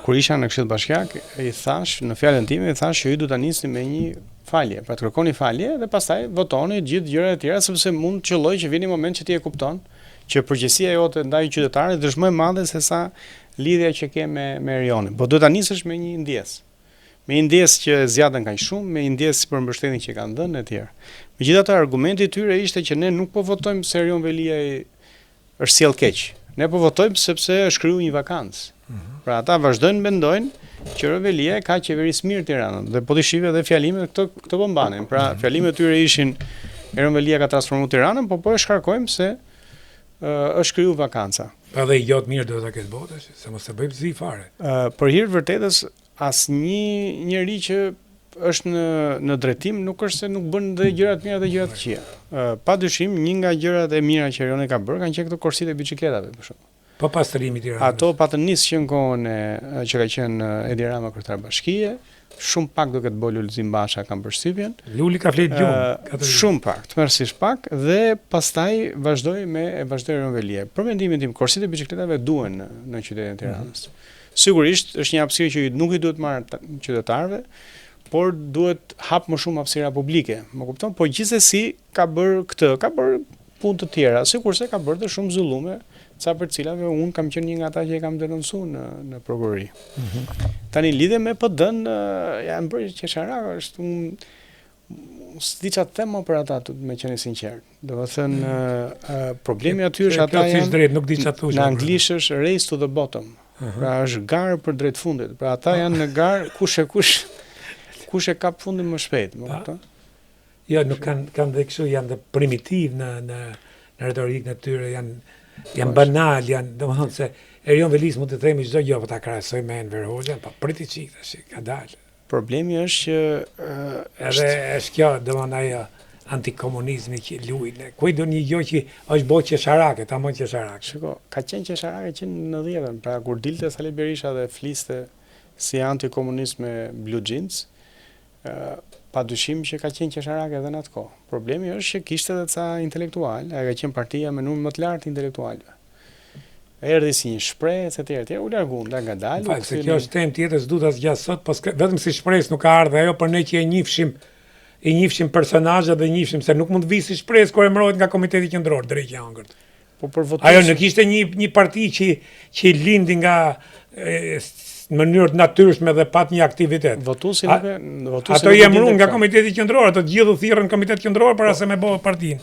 kur isha në Këshill Bashkiak, i thash në fjalën time, i thash që ju do ta nisni me një falje, pra të kërkoni falje dhe pastaj votoni gjithë gjërat e tjera sepse mund të qelloj që vjen një moment që ti e kupton që përgjegjësia jote ndaj qytetarit është më e madhe se sa lidhja që ke me Erionin. Po duhet ta nisësh me një ndjesë. Me një ndjesë që zjatën kaq shumë, me një ndjesë për mbështetjen që kanë dhënë etj. Megjithatë argumenti i tyre ishte që ne nuk po votojmë se Erion Velia është sjell keq. Ne po votojmë sepse është krijuar një vakancë. Pra ata vazhdojnë mendojnë që Erion Velia ka qeverisë mirë Tiranën dhe po ti shive edhe fjalimet këto po mbanin. Pra fjalimet e tyre ishin Erion Velia ka transformuar Tiranën, po e shkarkojmë se është kriju vakanca. Pa dhe i gjatë mirë do ta ketë botë, se mos e bëjmë zi fare. Për hir të vërtetës, asnjë njerëz që është në drejtim, nuk është se nuk bën dhe gjërat mira dhe gjërat të këqija. Padyshim, një nga gjërat e mira që Erioni ka bërë kanë qenë këto korsitë e biçikletave për shembull. Po pastrimi i Tiranës. Ato patën nisë që në kohën që ka qenë Edi Rama kryetar bashkie, shumë pak do këtë bërë Lulzim Basha kam përshtypjen. Luli ka flet gjumë. Shumë pak, tmerrsisht pak dhe pastaj vazhdoi Erion Velie. Për mendimin tim, korsitë e biçikletave duhen në qytetin e Tiranës. Sigurisht është një hapësirë që nuk i duhet marrë qytetarëve, por duhet hap më shumë hapësira publike, më kupton? Po gjithsesi ka bërë këtë, ka bërë punë të tjera, sikurse ka bërë të shumë zullume, ca për cilave unë kam qenë një nga ata që e kam denoncuar në prokurori. Tani lidhe me PD-n, janë bërë qesharaka, është s'di çfarë them për ata, me qenë sinqert. Domethënë problemi aty është ata janë drejt, nuk di çfarë thosh. Në anglisht është race to the bottom. Pra është garë për drejt fundit. Pra ata janë në garë kush e kap fundin më shpejt, më kupton? Jo, nuk kanë dhe kështu, janë dhe primitiv në retorikën e tyre, janë banal, domethënë se Erion Velis mund të themi çdo gjë, po ta krahasoj me Enver Hoxhën, po priti çik tash, ka dalë. Problemi është që edhe është kjo, domethënë ajo antikomunizmi që luajnë. Ku do një gjë që është bërë qesharake, tamam qesharake. Shiko, ka qenë qesharake që në 90-ën, pra kur dilte Sali Berisha dhe fliste si antikomunist me blue jeans, padyshim që ka qenë qesharake edhe në atë kohë. Problemi është që kishte edhe ca intelektual, ka qenë partia me numër më të lartë intelektualëve. Erdhi si një shprehje etj. U largu nga ngadalë. Se kjo është temë tjetër, s'du ta zgjas sot, po vetëm si shpresë nuk ka ardhur ajo, por ne që e njihshim personazhet dhe njihshim se nuk mund të visi shpresë kur emërohet nga Komiteti Qendror drejt Jangërt. Po për votues. Ajo nuk ishte një parti që lindi nga në mënyrë natyrshme dhe pat një aktivitet. Ato i emëruan nga Komiteti Qendror, ato gjithë u thirrën Komitet Qendror para se me bëu partinë.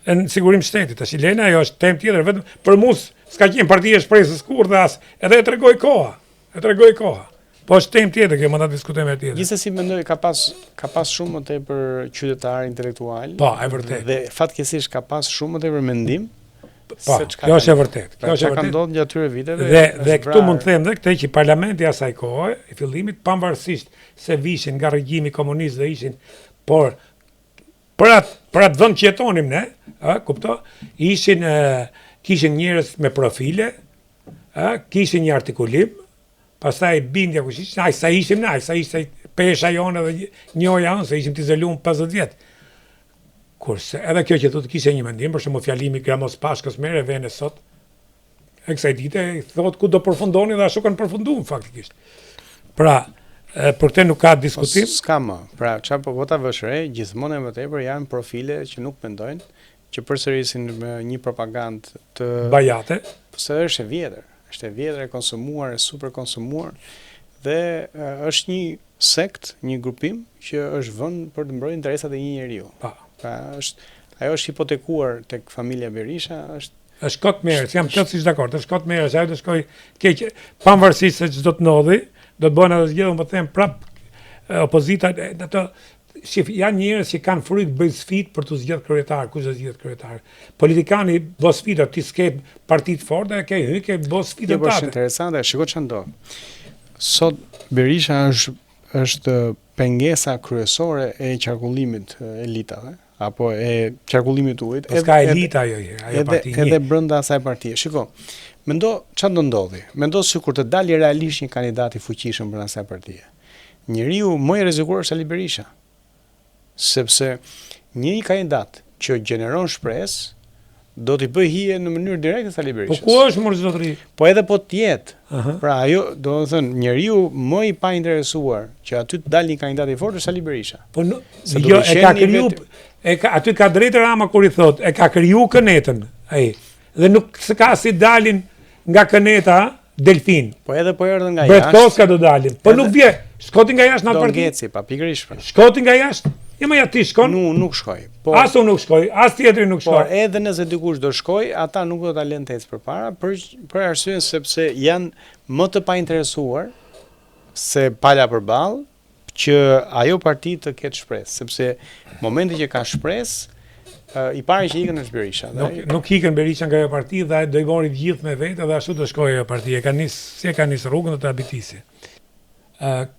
Në sigurim shtetit, tash Lena ajo është temë tjetër, vetëm për mua s'ka qenë partia e shpresës kurrë dhe as, edhe e tregoi koha. Po është temë tjetër që mund ta diskutojmë tjetër. Gjithsesi mendoj ka pas shumë më tepër qytetar intelektual. Po, e vërtet. Dhe fatkeqësisht ka pas shumë më tepër mendim. Po, kjo është e vërtet. Kjo është e vërtet. Ka ndodhur gjatë atyre viteve. Dhe këtu mund të them edhe këtë që parlamenti asaj kohe, i fillimit, pavarësisht se vishin nga regjimi komunist dhe ishin, por për atë vend që jetonim ne, kupto, kishin njerëz me profile, kishin një artikulim, pastaj bindja kush ishte, sa ishim ne, sa ishte pesha jonë dhe njoja jonë, se ishim të izoluar 50 vjet. Kurse edhe kjo që thotë kishte një mendim, për shembull fjalimi Gramos Pashkës merre vene sot. E kësaj dite thotë ku do përfundoni dhe ashtu kanë përfunduar faktikisht. Pra, për këtë nuk ka diskutim. S'ka më. Pra, çfarë po ta vësh re, gjithmonë më tepër janë profile që nuk mendojnë, që përsërisin me një propagandë të bajate, pse është e vjetër. Është e vjetër, e konsumuar, e super konsumuar dhe është një sekt, një grupim që është vënë për të mbrojtur interesat e një njeriu. Pra ajo është hipotekuar tek familja Berisha, është kot merës, jam plotësisht dakord, është kot merës, ajo do shkoj keq, pavarësisht se ç'do të ndodhi, do të bëhen edhe zgjedhje, po them prap opozita, ato janë njerëz që kanë frikë bëjnë sfidë për të zgjedhur kryetar, kush do zgjedh kryetar. Politikani bë sfida, ti s'ke parti të fortë, ke hyrë, ke bë sfidën tatë. Është interesante, shikoj ç'është ndodh. Sot Berisha është pengesa kryesore e qarkullimit elitave, apo e qarkullimit ujit. Ska elita ajo parti. Edhe brenda asaj partie. Shiko, mendo çfarë do ndodhi. Mendo sikur të dalë realisht një kandidat i fuqishëm brenda asaj partie. Njeriu më i rrezikuar është Sali Berisha. Sepse një kandidat që gjeneron shpresë do t'i bëj hije në mënyrë direkte Sali Berisha. Po ku është më zotëri? Po edhe po të jetë. Pra ajo, do të thënë, njeriu më i pa interesuar që aty të dalë një kandidat i fortë është Sali Berisha. Po jo, e ka kriju, aty ka drejtë Rama kur i thotë, e ka kriju kënetën ai. Dhe nuk s'ka si dalin nga këneta delfin. Po edhe po erdhën nga jashtë. Bretkoska do dalin. Po nuk vje, shkoti nga jashtë në parti. Do ngeci, pa pikërisht. Shkoti nga jashtë. Ja më ja ti shkon? Nuk shkoj. As unë nuk shkoj, as tjetri nuk shkoj. Por edhe nëse dikush do shkoj, ata nuk do ta lënë të ecë përpara për arsyen sepse janë më të painteresuar se pala përballë që ajo parti të ketë shpresë, sepse momenti që ka shpresë, i pari që ikën është Berisha. Nuk ikën Berisha nga ajo parti dhe do i bëni të gjithë me vetë dhe ashtu do shkojë ajo parti. Si e ka nis rrugën do ta habitisi.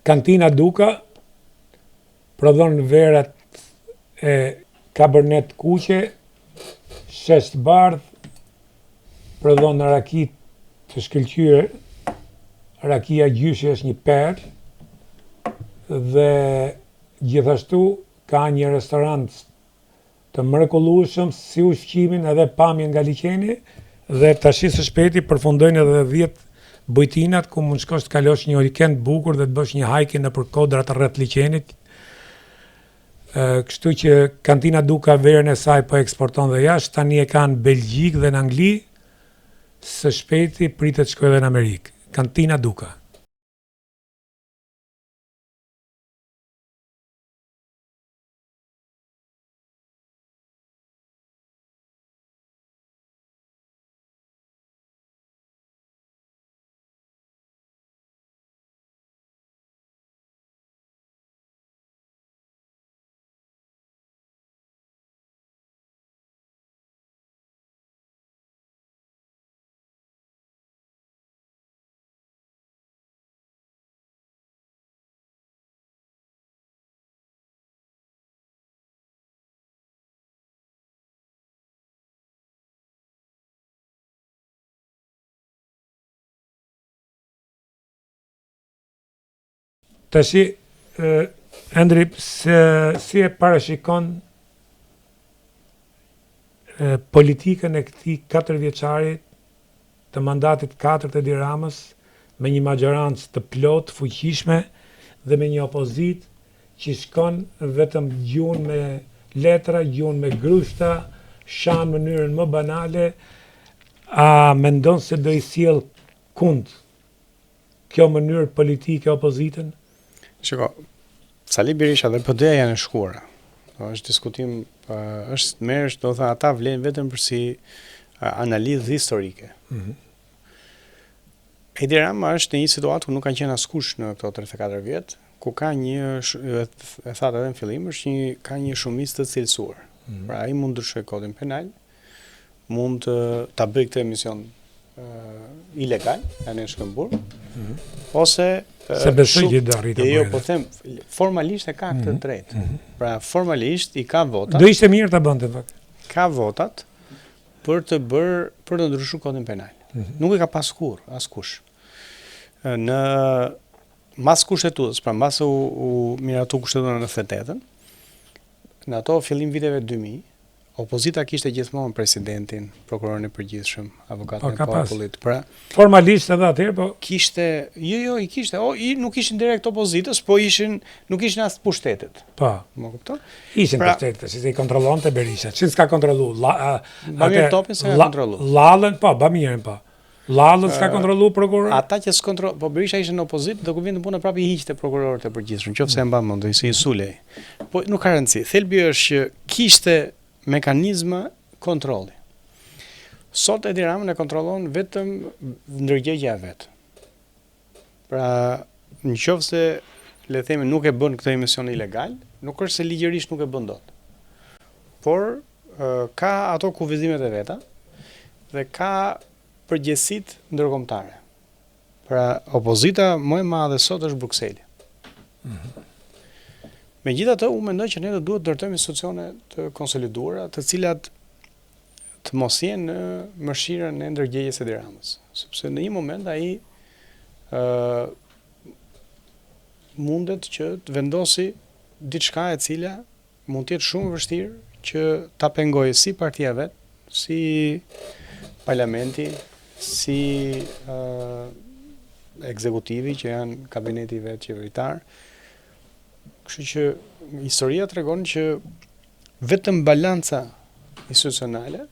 Kantina Duka prodhon verat e Cabernet kuqe, shes të bardh, prodhon raki të shkëlqyer, rakia gjyshe është një perlë, dhe gjithashtu ka një restorant të mrekullueshëm si ushqimin edhe pamjen nga liqeni, dhe tash së shpejti përfundojnë edhe 10 bujtinat ku mund shkosh të kalosh një weekend bukur dhe të bësh një hiking nëpër kodrat rreth liqenit. Kështu që Kantina Duka verën e saj po eksporton dhe jashtë, tani e kanë Belgjik dhe në Angli, së shpejti pritet shkojë edhe në Amerikë. Kantina Duka. Tashi, Endri, si e parashikon politikën e këtij 4 vjeçari të mandatit 4 të Edi Ramës, me një majorancë të plot, fuqishme, dhe me një opozit që shkon vetëm gjuhën me letra, gjuhën me grushta, shan mënyrën më banale, a mendon se do i sjell kund kjo mënyrë politike opozitën? Shiko, Sali Berisha dhe PD-ja janë e shkuara. Është diskutim, është merresh, do të thënë ata vlen vetëm për si analizë historike. Edi Rama është në një situatë ku nuk ka qenë askush në këto 34 vjet, ku ka një, e thatë edhe në fillim, ka një shumicë të cilësuar. Pra ai mund të ndryshojë kodin penal, mund ta bëjë këtë emision ilegal, janë në Shkëmbur, ose se besoj që do arritë. Jo, po them, formalisht e ka këtë drejtë. Pra formalisht i ka votat. Do ishte mirë ta bënte fakt. Ka votat për të ndryshuar kodin penal. Nuk e ka pas kur askush. Në mas kushtetues, pra mbas u miratu kushtetua në 98-ën, në ato fillim viteve 2000, opozita kishte gjithmonë presidentin, prokurorin e përgjithshëm, avokatin e popullit. Pra formalisht edhe atëherë, po kishte, i kishte, nuk ishin direkt opozitës, po nuk ishin as pushtetit. Po. Më kupton? Ishin pushtetit, si i kontrollonte Berisha. Çin s'ka kontrollu? Bamir Topin s'ka kontrollu. Lallën, po, Bamirin, po. Lallën s'ka kontrollu prokuror? Ata që po Berisha ishte në opozitë, do ku vjen puna prapë i hiqte prokurorët e përgjithshëm, nëse e mban mend, si i sulej. Po nuk ka rëndësi. Thelbi është që kishte mekanizma kontrolli. Sot Edi Rama e kontrollon vetëm ndërgjegja e vet. Pra, nëse le të themi nuk e bën këtë emision ilegal, nuk është se ligjërisht nuk e bën dot. Por ka ato kufizimet e veta dhe ka përgjegjësitë ndërkombëtare. Pra, opozita më e madhe sot është Brukseli. Megjithatë, unë mendoj që ne do duhet të ndërtojmë institucione të konsoliduara, të cilat të mos jenë në mëshirën e ndërgjegjes së Edi Ramës, sepse në një moment ai mundet që të vendosi diçka e cila mund të jetë shumë vështirë që ta pengojë si partia vet, si parlamenti, si ekzekutivi që janë kabineti vet qeveritar. Kështu që historia tregon që vetëm balanca institucionale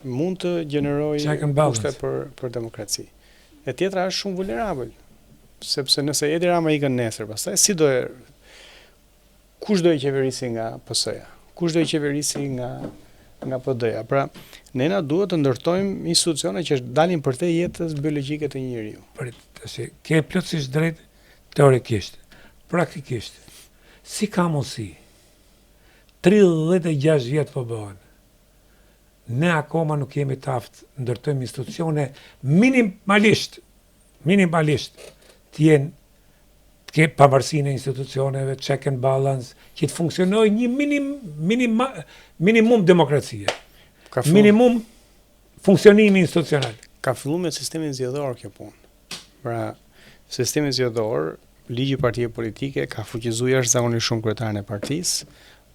mund të gjenerojë kushte për demokraci. E tjetra është shumë vulnerabël, sepse nëse Edi Rama ikën nesër, pastaj kush do i qeverisi nga PS-ja? Kush do i qeverisi nga PD-ja? Pra, ne na duhet të ndërtojmë institucione që dalin përtej jetës biologjike të një njeriu. Ke plotësisht drejt teorikisht, praktikisht. Si ka mundësi? 36 vjet po bëhen. Ne akoma nuk jemi të aftë ndërtojmë institucione minimalisht të jenë të ke pavarësinë e institucioneve, check and balance, që të funksionojë një minimum demokracie. Minimum funksionimi institucional. Ka filluar me sistemin zgjedhor kjo punë. Pra, sistemi zgjedhor, ligji i partive politike ka fuqizuar jashtëzakonisht shumë kryetarin e partisë,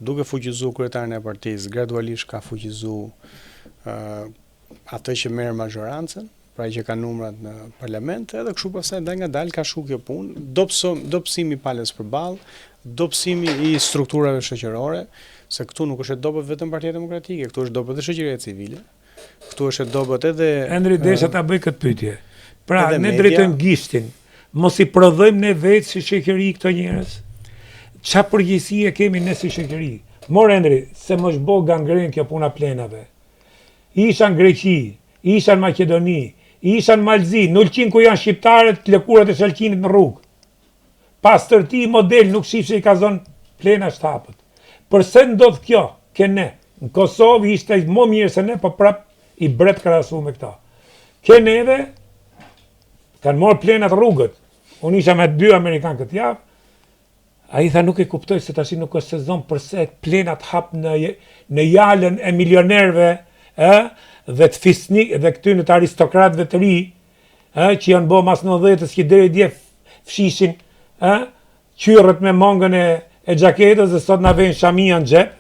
duke fuqizuar kryetarin e partisë, gradualisht ka fuqizuar atë që merr majorancën, pra që ka numrat në parlament, edhe kështu pastaj dal nga dal ka shku kjo punë, dobësimi palës përballë, dobësimi i strukturave shoqërore, se këtu nuk është e dobët vetëm Partia Demokratike, këtu është dobët edhe shoqëria civile. Këtu është e dobët edhe Endri desha ta bëj këtë pyetje. Pra, ne drejtojmë gishtin. Mos i prodhojmë ne vetë si shoqëri këto njerëz. Çfarë përgjegjësie kemi ne si shoqëri? Mor Endri, se mos bë gangren kjo puna plenave. Isha në Greqi, isha në Maqedoni, isha në Malzi, në Ulqin ku janë shqiptarët, lëkurat e Shalqinit në rrugë. Pas tërti model nuk shif se i ka zonë plena shtapët. Përse ndodh kjo, ke ne? Në Kosovë ishte më mirë se ne, po prap i bret krahasu me këta. Ke neve, kanë morë plenat rrugët. Unë isha me 2 Amerikanë këtë javë, a i tha nuk e kuptoj se tash nuk është sezon përse plenat hap në jalën e milionerve, dhe të fisnik dhe këtyre të aristokratëve të ri, që janë bë mas 90-s që deri dje fshishin, qyrët me mongën e xhaketës dhe sot na vjen shamia në xhep.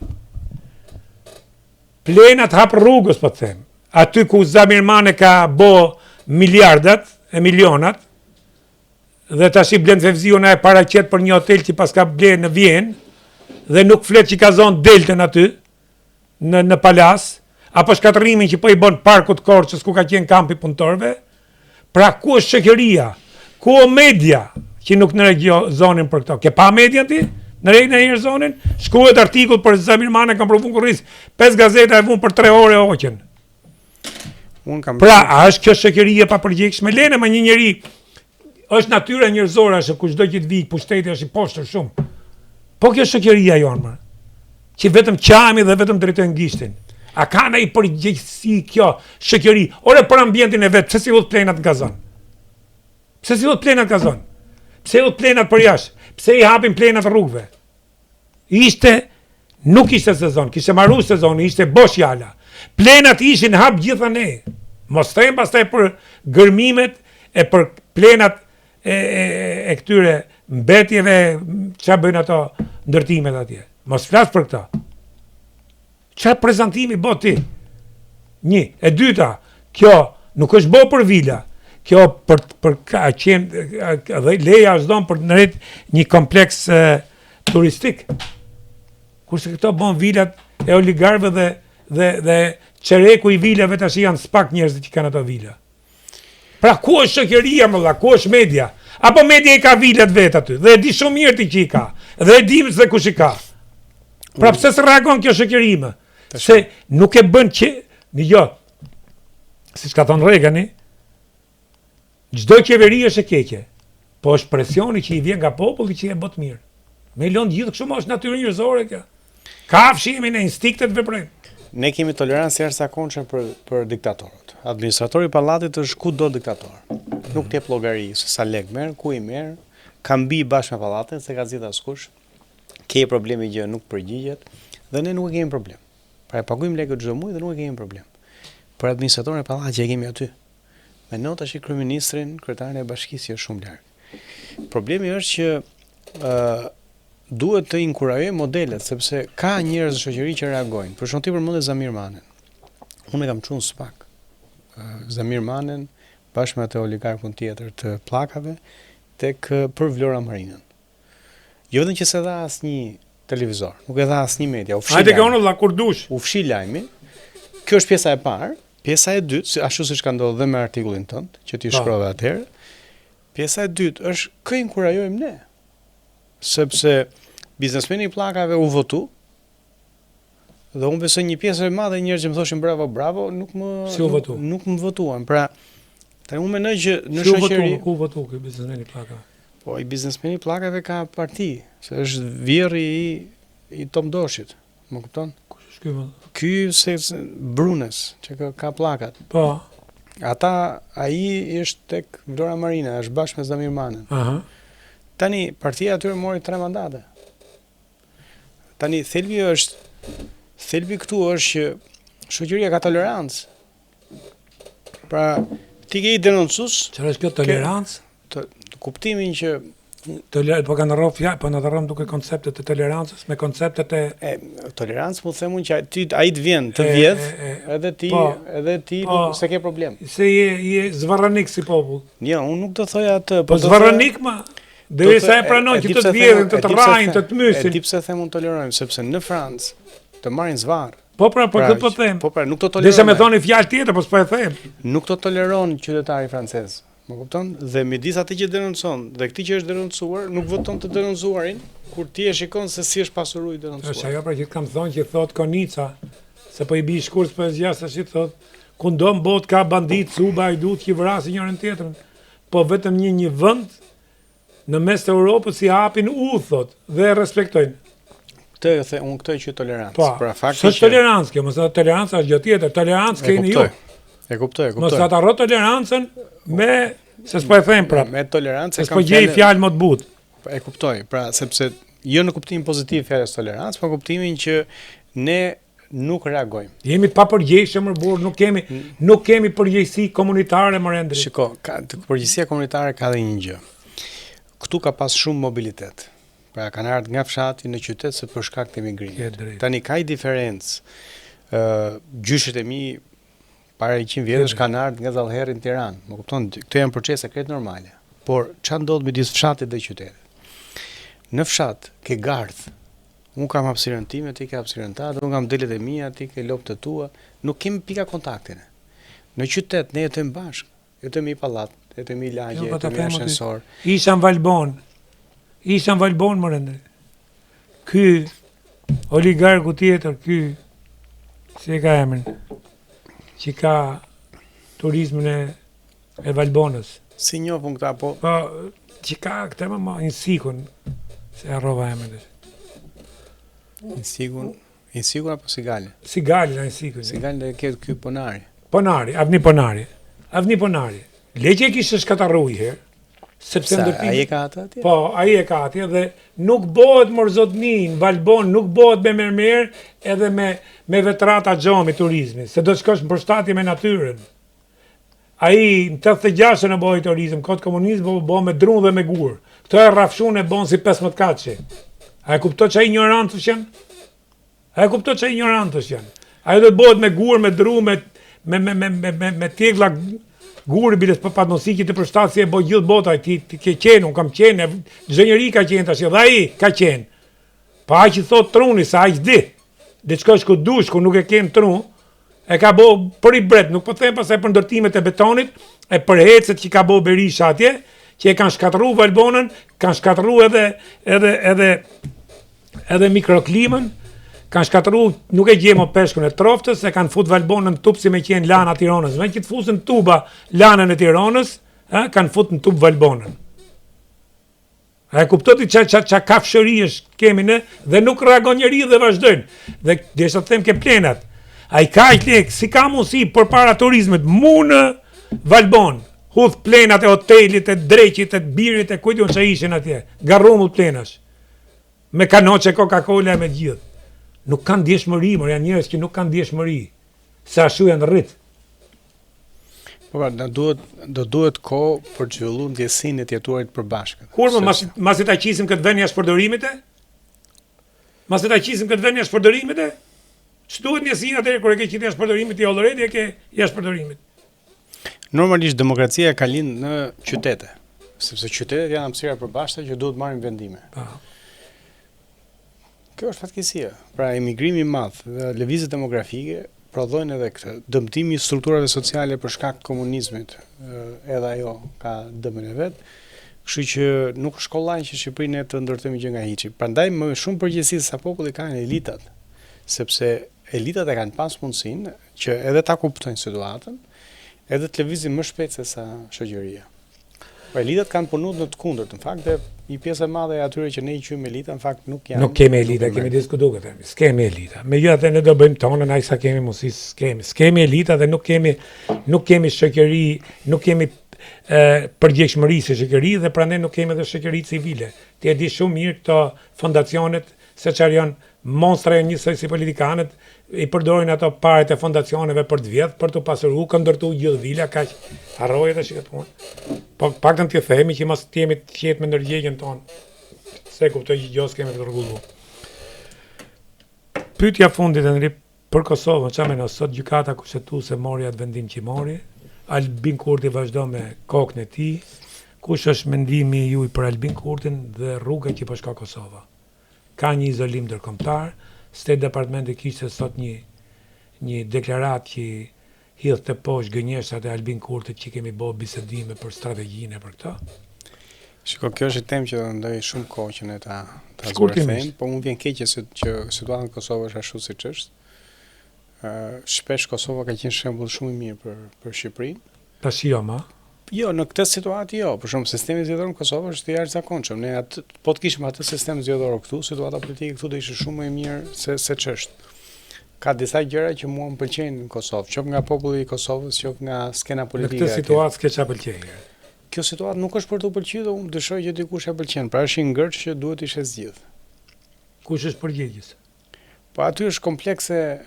Plenat hap rrugës, po të them. Aty ku Zamirmane ka bë miliardat e milionat, dhe tash i blen Fevziu na e paraqet për një hotel që pas ka bler në Vjenë, dhe nuk flet që ka zonë deltën aty në palas, apo shkatërimin që po i bën parkut Korçës ku ka qenë kampi punëtorëve. Pra ku është shoqëria? Ku o media që nuk në zonin për këto? Ke pa media ti? Në herë zonin? Shkruhet artikull për Zamirmane kam provu kurris. 5 gazeta e vun për 3 ore hoqën. Pra, a është kjo shoqëria pa përgjegjshme? Lene me një njeri është natyra njerëzore, është kushdo që të vijë pushteti është i poshtër shumë. Po kjo shoqëria jonë, që vetëm qami dhe vetëm drejtojnë gishtin. A ka në i përgjegjësi kjo shoqëri? Ore për ambientin e vetë, pse si udhë plenat në gazon? Pse si udhë plenat gazon? Pse udhë plenat për jashtë? Pse i hapin plenat rrugëve? Nuk ishte sezon, kishte marru sezon, ishte bosh jala. Plenat ishin hap gjitha ne. Mos them pastaj për gërmimet e për plenat e këtyre mbetjeve, çfarë bëjnë ato ndërtimet atje. Mos flas për këta. Çfarë prezantimi bë ti? Një, e dyta, kjo nuk është bë për vila. Kjo për ka qenë leja është dhënë për në një kompleks turistik. Kurse këto bën vilat e oligarëve dhe çereku i vilave tash janë spak njerëz që kanë ato vila. Pra ku është shoqëria më valla, ku është media? Apo media i ka vilat vet aty dhe e di shumë mirë ti që i ka. Dhe e di se kush i ka. Pra pse se reagon kjo shoqëri më? Se nuk e bën që siç ka thonë Reagani, çdo qeveri është e keqe, po është presioni që i vjen nga populli që e bë të mirë. Me lën gjithë kështu është natyrë njerëzore kjo. Kafshi jemi në instiktet veprojmë. Ne kemi tolerancë jashtëzakonshme për diktatorët. Administratori i pallatit është kudo diktator. Nuk t'jep llogari se sa lek merr, ku i merr, ka mbi bashkë me pallatin, se ka zgjidhur askush. Ke problemi që nuk përgjigjet dhe ne nuk e kemi problem. Pra e pagujmë lekët çdo muaj dhe nuk e kemi problem. Për administratorin e pallatit që e kemi aty. Me not tash kryeministrin, kryetarin e bashkisë është shumë larg. Problemi është që duhet të inkurajojmë modelet, sepse ka njerëz në shoqëri që reagojnë. Për shembull ti përmend Zamirmanen. Unë kam çuar spak Zamirmanen bashkë me atë oligarkun tjetër të pllakave tek për Vlora Marinën. Jo vetëm që s'e dha asnjë televizor, nuk e dha asnjë media. Hajde që unë valla kur dush. U fshi lajmi. Kjo është pjesa e parë. Pjesa e dytë, ashtu siç ka ndodhur dhe me artikullin tënd, që ti shkrove atëherë. Pjesa e dytë është kë inkurajojmë ne. Sepse biznesmeni i pllakave u votu. Dhe unë besoj një pjesë e madhe e njerëzve më thoshin bravo, bravo, nuk më votuan. Pra, tani unë mendoj që në shoqëri ku votu ky biznesmeni i pllakave? Po i biznesmeni i pllakave ka parti, se është vjerri i Tom Doshit, më kupton? Kush është ky më? Ky se Brunes, që ka pllakat. Po. Ai është tek Vlora Marina, është bashkë me Zamirmanen. Tani partia atyre mori 3 mandate. Tani thelbi këtu është që shoqëria ka tolerancë. Pra, ti ke i denoncues, Çfarë është kjo tolerancë? kuptimin që Po kanë rrofë fjalë, po na rrëm duke konceptet e tolerancës me konceptet tolerancë mund të themun që ai të vjen, të vjedh, edhe ti se ke problem. Se je zvarranik si popull. Jo, unë nuk do thoja atë, Po zvarranik ma. Derisa e pranon që të vjedhin, të rrajnë, të mysin. E di pse them unë tolerojmë, sepse në Francë të marrin zvarr. Po këtë po them. Po pra, nuk to toleron. Derisa më thoni fjalë tjetër, po s'po e them. Nuk to toleron qytetari francez. Më kupton? Dhe midis atij që denoncon dhe këtij që është denoncuar, nuk voton të denoncuarin, kur ti e shikon se si është pasuri i denoncuar. Është ajo pra që kam thonë që thot Konica, se po i bi shkurt poezia se si thot, ku ndo në botë ka bandit, cuba, hajdut që vrasin njërin tjetrën, po vetëm një vend në mes të Europës i hapin thot dhe e respektojnë. Unë këtë e që tolerancë. Po, s'është tolerancë kjo, mësë tolerancë është gjë tjetër, tolerancë keni ju. E kuptoj. Mos ta harro tolerancën me se s'po e them prap. Me tolerancë s'po gjej fjalë më të butë. E kuptoj, pra sepse jo në kuptimin pozitiv fjalës tolerancë, por kuptimin që ne nuk reagojmë. Jemi të papërgjegjshëm burr, nuk kemi përgjegjësi komunitare më rendri. Shiko, përgjegjësia komunitare ka dhe një gjë. Këtu ka pas shumë mobilitet. Pra kanë ardhur nga fshati në qytet se për shkak të emigrimit. Tani ka i diferencë. Gjyshet e mi para 100 vjetësh kanë ardhur nga Zallherri në Tiranë. Më kupton, këto janë procese krejt normale. Por çfarë ndodh midis fshatit dhe qytetit? Në fshat ke gardh. Unë kam hapësirën time, ti ke hapësirën tënde, unë kam delet e mia, ti ke lopët e tua. Nuk kemi pika kontaktin. Në qytet ne jetojmë bashkë. Jetojmë i pallat, jetojmë i lagje, jetojmë i ashensor. Ishan Valbon më rendri. Ky oligarku tjetër, si e ka emrin? Që ka turizmin e Valbonës. Si njohun këta, po që ka këtë më Insikun, se harrova emrin. Insikun apo Sigale? Sigale na Insikun. Sigale dhe ke ky Ponari. Avni Ponari. Legje kishte shkatarruar herë. Sepse ndërtimi. Ai e ka atë atje? Po, ai e ka atje dhe nuk bëhet morzotni në Valbon, nuk bëhet me mermer edhe me vetrata xhomi turizmi, se do të shkosh në përshtatje me natyrën. Ai në 86 në bëhej turizëm, kod komunizëm bëhet me drum dhe me gur. Këto e rrafshun e bën si 15 kaçi. A e kupton çai ignorantësh janë? Ai do të bëhet me gur, me drum, me tegla guri biles për patnosikit të përshtatë si e bëjë gjithë bota, ti ke qenë, unë kam qenë, çdo njeri ka qenë tash, dhe ai ka qenë. Pa ai që thot truni, sa ai di. Diçka që dush, ku nuk e kem trun, e ka bo për i bret, nuk po them pasaj për ndërtimet e betonit, e për hecet që ka bo Berisha atje, që e kanë shkatërru Valbonën, kanë shkatërru edhe mikroklimën, kanë shkatëru, nuk e gjemo peshkun e troftës, se kanë fut Valbonën në tub si me qenë lana Tiranës. Me që të fusin tuba lanën e Tiranës, kanë fut në tub Valbonën. A e kuptoti që kafshëri është kemi ne, dhe nuk reagon njeri dhe vazhdojnë. Dhe desha të them ke plenat. A i ka i lek, si ka mundësi për para turizmet, mu në Valbonë, hudh plenat e hotelit, e dreqit, e birit, e kujtun që ishin atje. Garrumut plenash. Me kanoqe Coca-Cola e me gjithë. Nuk kanë djeshmëri, janë njerëz që nuk kanë djeshmëri. Se ashtu janë rrit. Po do duhet kohë për të zhvilluar ndjesinë e të jetuarit përbashkët. Kur më masi ta qisim këtë vend jashtë përdorimit? Ç'duhet ndjesia atëherë kur e ke qitë jashtë përdorimit, ti already e ke jashtë përdorimit. Normalisht demokracia ka lind në qytete, sepse qytetet janë hapësira përbashkëta që duhet marrin vendime. Kjo është fatkeqësia. Pra emigrimi i madh dhe lëvizjet demografike prodhojnë edhe këtë. Dëmtimi i strukturave sociale për shkak të komunizmit, edhe ajo ka dëmën e vet. Kështu që nuk është kollaj që Shqipërinë të ndërtojmë gjë nga hiçi. Prandaj më shumë përgjegjësi sa populli kanë elitat, sepse elitat e kanë pas mundësinë që edhe ta kuptojnë situatën, edhe të lëvizin më shpejt se sa shoqëria. Po elitat kanë punuar në të kundërt, në fakt, një pjesë e madhe e atyre që ne i quajmë elita, në fakt nuk janë. Nuk kemi elita, kemi diskutuar këtë. S'kemi elita. Megjithatë ne do bëjmë tonën, ai sa kemi mundësi s'kemi. S'kemi elita dhe nuk kemi shoqëri, nuk kemi përgjegjshmëri si shoqëri dhe prandaj nuk kemi edhe shoqëri civile. Ti e di shumë mirë këto fondacionet se çfarë janë monstra e njësoj si politikanët, i përdorin ato paret e fondacioneve për të vjedh, për të pasuruar, këndërtu gjithë vila, kaq harroje tash këtë punë. Po paktën ti themi që mos jemi të qetë me ndërgjegjen tonë. Se kuptoj që gjos kemi të rregulluar. Pyetja fundit Henri për Kosovën, çfarë mendon sot gjykata kushtetuese mori atë vendim që mori? Albin Kurti vazhdo me kokën e tij. Kush është mendimi juaj për Albin Kurtin dhe rruga që po shka Kosova? Ka një izolim ndërkombëtar, State Departmenti kishte sot një deklaratë që hidhte poshtë gënjeshtrat e Albin Kurtit që kemi bërë bisedime për strategjinë për këtë. Shiko, kjo është një temë që do ndoj shumë kohë që ne ta zbërthejmë, po mu vjen keq që situata në Kosovë është ashtu siç është. Shpesh Kosova ka qenë shembull shumë i mirë për Shqipërinë. Tash jo, ma? Jo, në këtë situatë jo, për shumë sistemi zgjedhor në Kosovë është i jashtëzakonshëm. Ne po të kishim atë sistem zgjedhor këtu, situata politike këtu do ishte shumë më e mirë se ç'është. Ka disa gjëra që mua më pëlqejnë në Kosovë, qoftë nga populli i Kosovës, qoftë nga skena politike. Në këtë situatë s'ke çfarë pëlqej. Kjo situatë nuk është për të pëlqyer dhe unë dëshoj që dikush e pëlqen. Pra është një ngërç që duhet ishte zgjidh. Kush është përgjegjës? Po aty është komplekse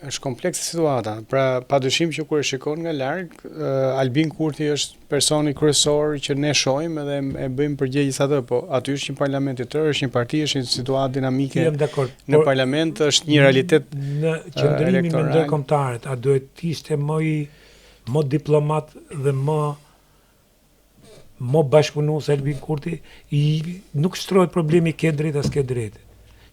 situata. Pra padyshim që kur e shikon nga larg, Albin Kurti është personi kryesor që ne shohim edhe e bëjmë përgjegjës atë, po aty është një parlament i tërë, është një parti, është një situatë dinamike. Në parlament është një realitet në qëndrimin me ndërkombëtarët, a duhet të ishte më diplomat dhe më bashkëpunues Albin Kurti, nuk shtrohet problemi ke drejt as ke drejt.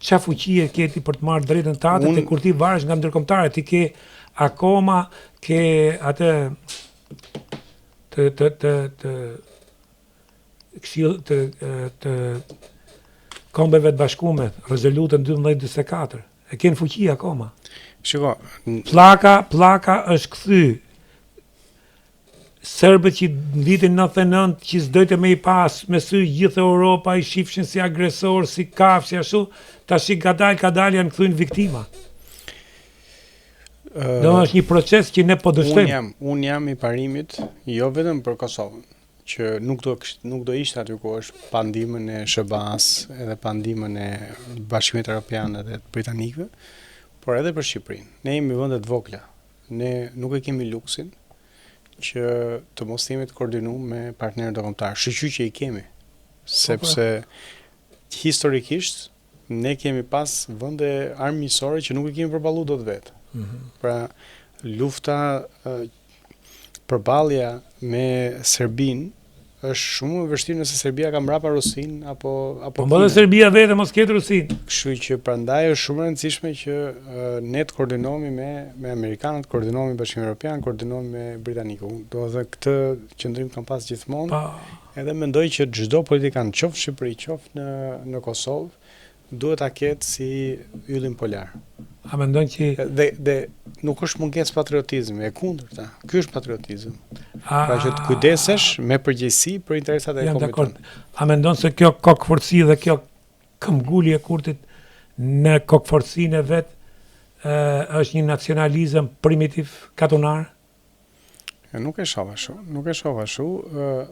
Qa fuqie ke ti për të marrë drejtën tatë të kur ti varesh nga ndërkombëtarët, ti ke akoma ke atë të kombeve të bashkuara, rezolutën 1244. E ken fuqi akoma. Shiko, pllaka është kthy. Serbët që në vitin 99 që s'dojtë me i pas me sy gjithë Europa i shifshin si agresor, si kafsh, si ashtu, tash i kadal janë kthyen viktima. Do është një proces që ne po dështojmë. Unë jam i parimit, jo vetëm për Kosovën, që nuk do ishte aty ku është pa ndihmën e SBA-s edhe pa ndihmën e Bashkimit Evropian dhe Britanikëve, por edhe për Shqipërinë. Ne jemi vende të vogla. Ne nuk e kemi luksin që të mos jemi të koordinuar me partnerët ndërkombëtar, shqyqy që i kemi, sepse historikisht ne kemi pas vende armiqësore që nuk i kemi përballuar dot vetë. Pra lufta përballja me Serbinë është shumë e vështirë nëse Serbia ka mbrapa Rusinë apo po edhe Serbia vetë mos ketë Rusinë. Kështu që prandaj është shumë e rëndësishme që ne të koordinohemi me amerikanët, koordinohemi me Bashkimin Evropian, koordinohemi me britanikët. Do të thotë këtë qendrim kam pas gjithmonë. Edhe mendoj që çdo politikan, qoftë në Shqipëri, qoftë në Kosovë, duhet ta ketë si yllin polar. A mendon që dhe nuk është mungesë patriotizmi, e kundërta. Ky është patriotizëm. Pra që të kujdesesh me përgjegjësi për interesat e kombëtar. A mendon se kjo kokforci dhe kjo këmbgulje e Kurtit në kokforcinë e vet është një nacionalizëm primitiv katunar? Nuk e shoh ashtu.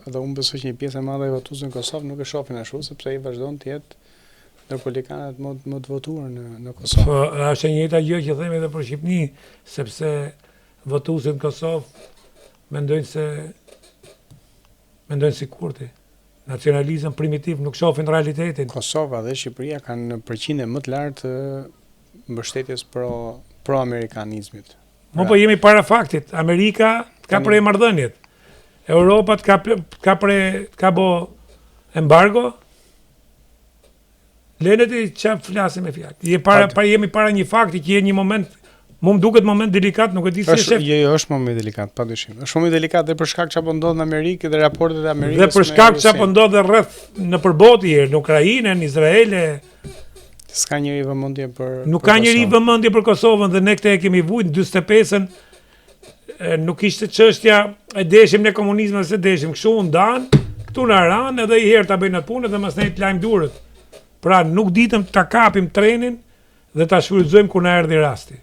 Dhe unë besoj që një pjesë e madhe e votuesve në Kosovë nuk e shohin ashtu, sepse ai vazhdon të jetë ndërpolikanët më të votuar në Kosovë. Po, është e njëjta gjë që themi edhe për Shqipëni, sepse votuesit në Kosovë mendojnë si Kurti. Nacionalizëm primitiv nuk shohin realitetin. Kosova dhe Shqipëria kanë përqindje më të lartë mbështetjes pro-amerikanizmit. Po jemi para faktit. Amerika ka prej marrëdhëniet. Europa ka bo embargo. Lenet e që flasim me fjalë. Jemi para një fakti që je një moment, mu më duket moment delikat, nuk e di si e shef. Jo, është moment delikat, padyshim. Është moment delikat dhe për shkak çfarë ndodh në Amerikë dhe raportet e Amerikës. Dhe për shkak çfarë ndodh rreth në përbotje, në Ukrainë, në Izrael. S'ka njëri vëmendje për nuk ka njëri vëmendje për Kosovën dhe ne këtë e kemi vujt në 45-ën. Nuk ishte çështja e deshim në komunizmin se deshim, kështu u ndan, këtu na ran edhe i herë ta bëjnë atë punë dhe mos ne të lajm durët. Pra nuk ditëm ta kapim trenin dhe ta shfrytëzojmë kur na erdhi rasti.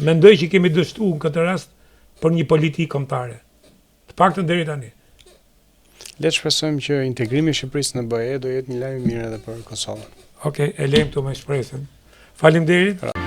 Mendoj që kemi dështuar në këtë rast për një politikë kombëtare. Të paktën deri tani. Le të shpresojmë që integrimi i Shqipërisë në BE do jetë një lajm i mirë edhe për Kosovën. Okej, e lejmë këtu me shpresën. Faleminderit.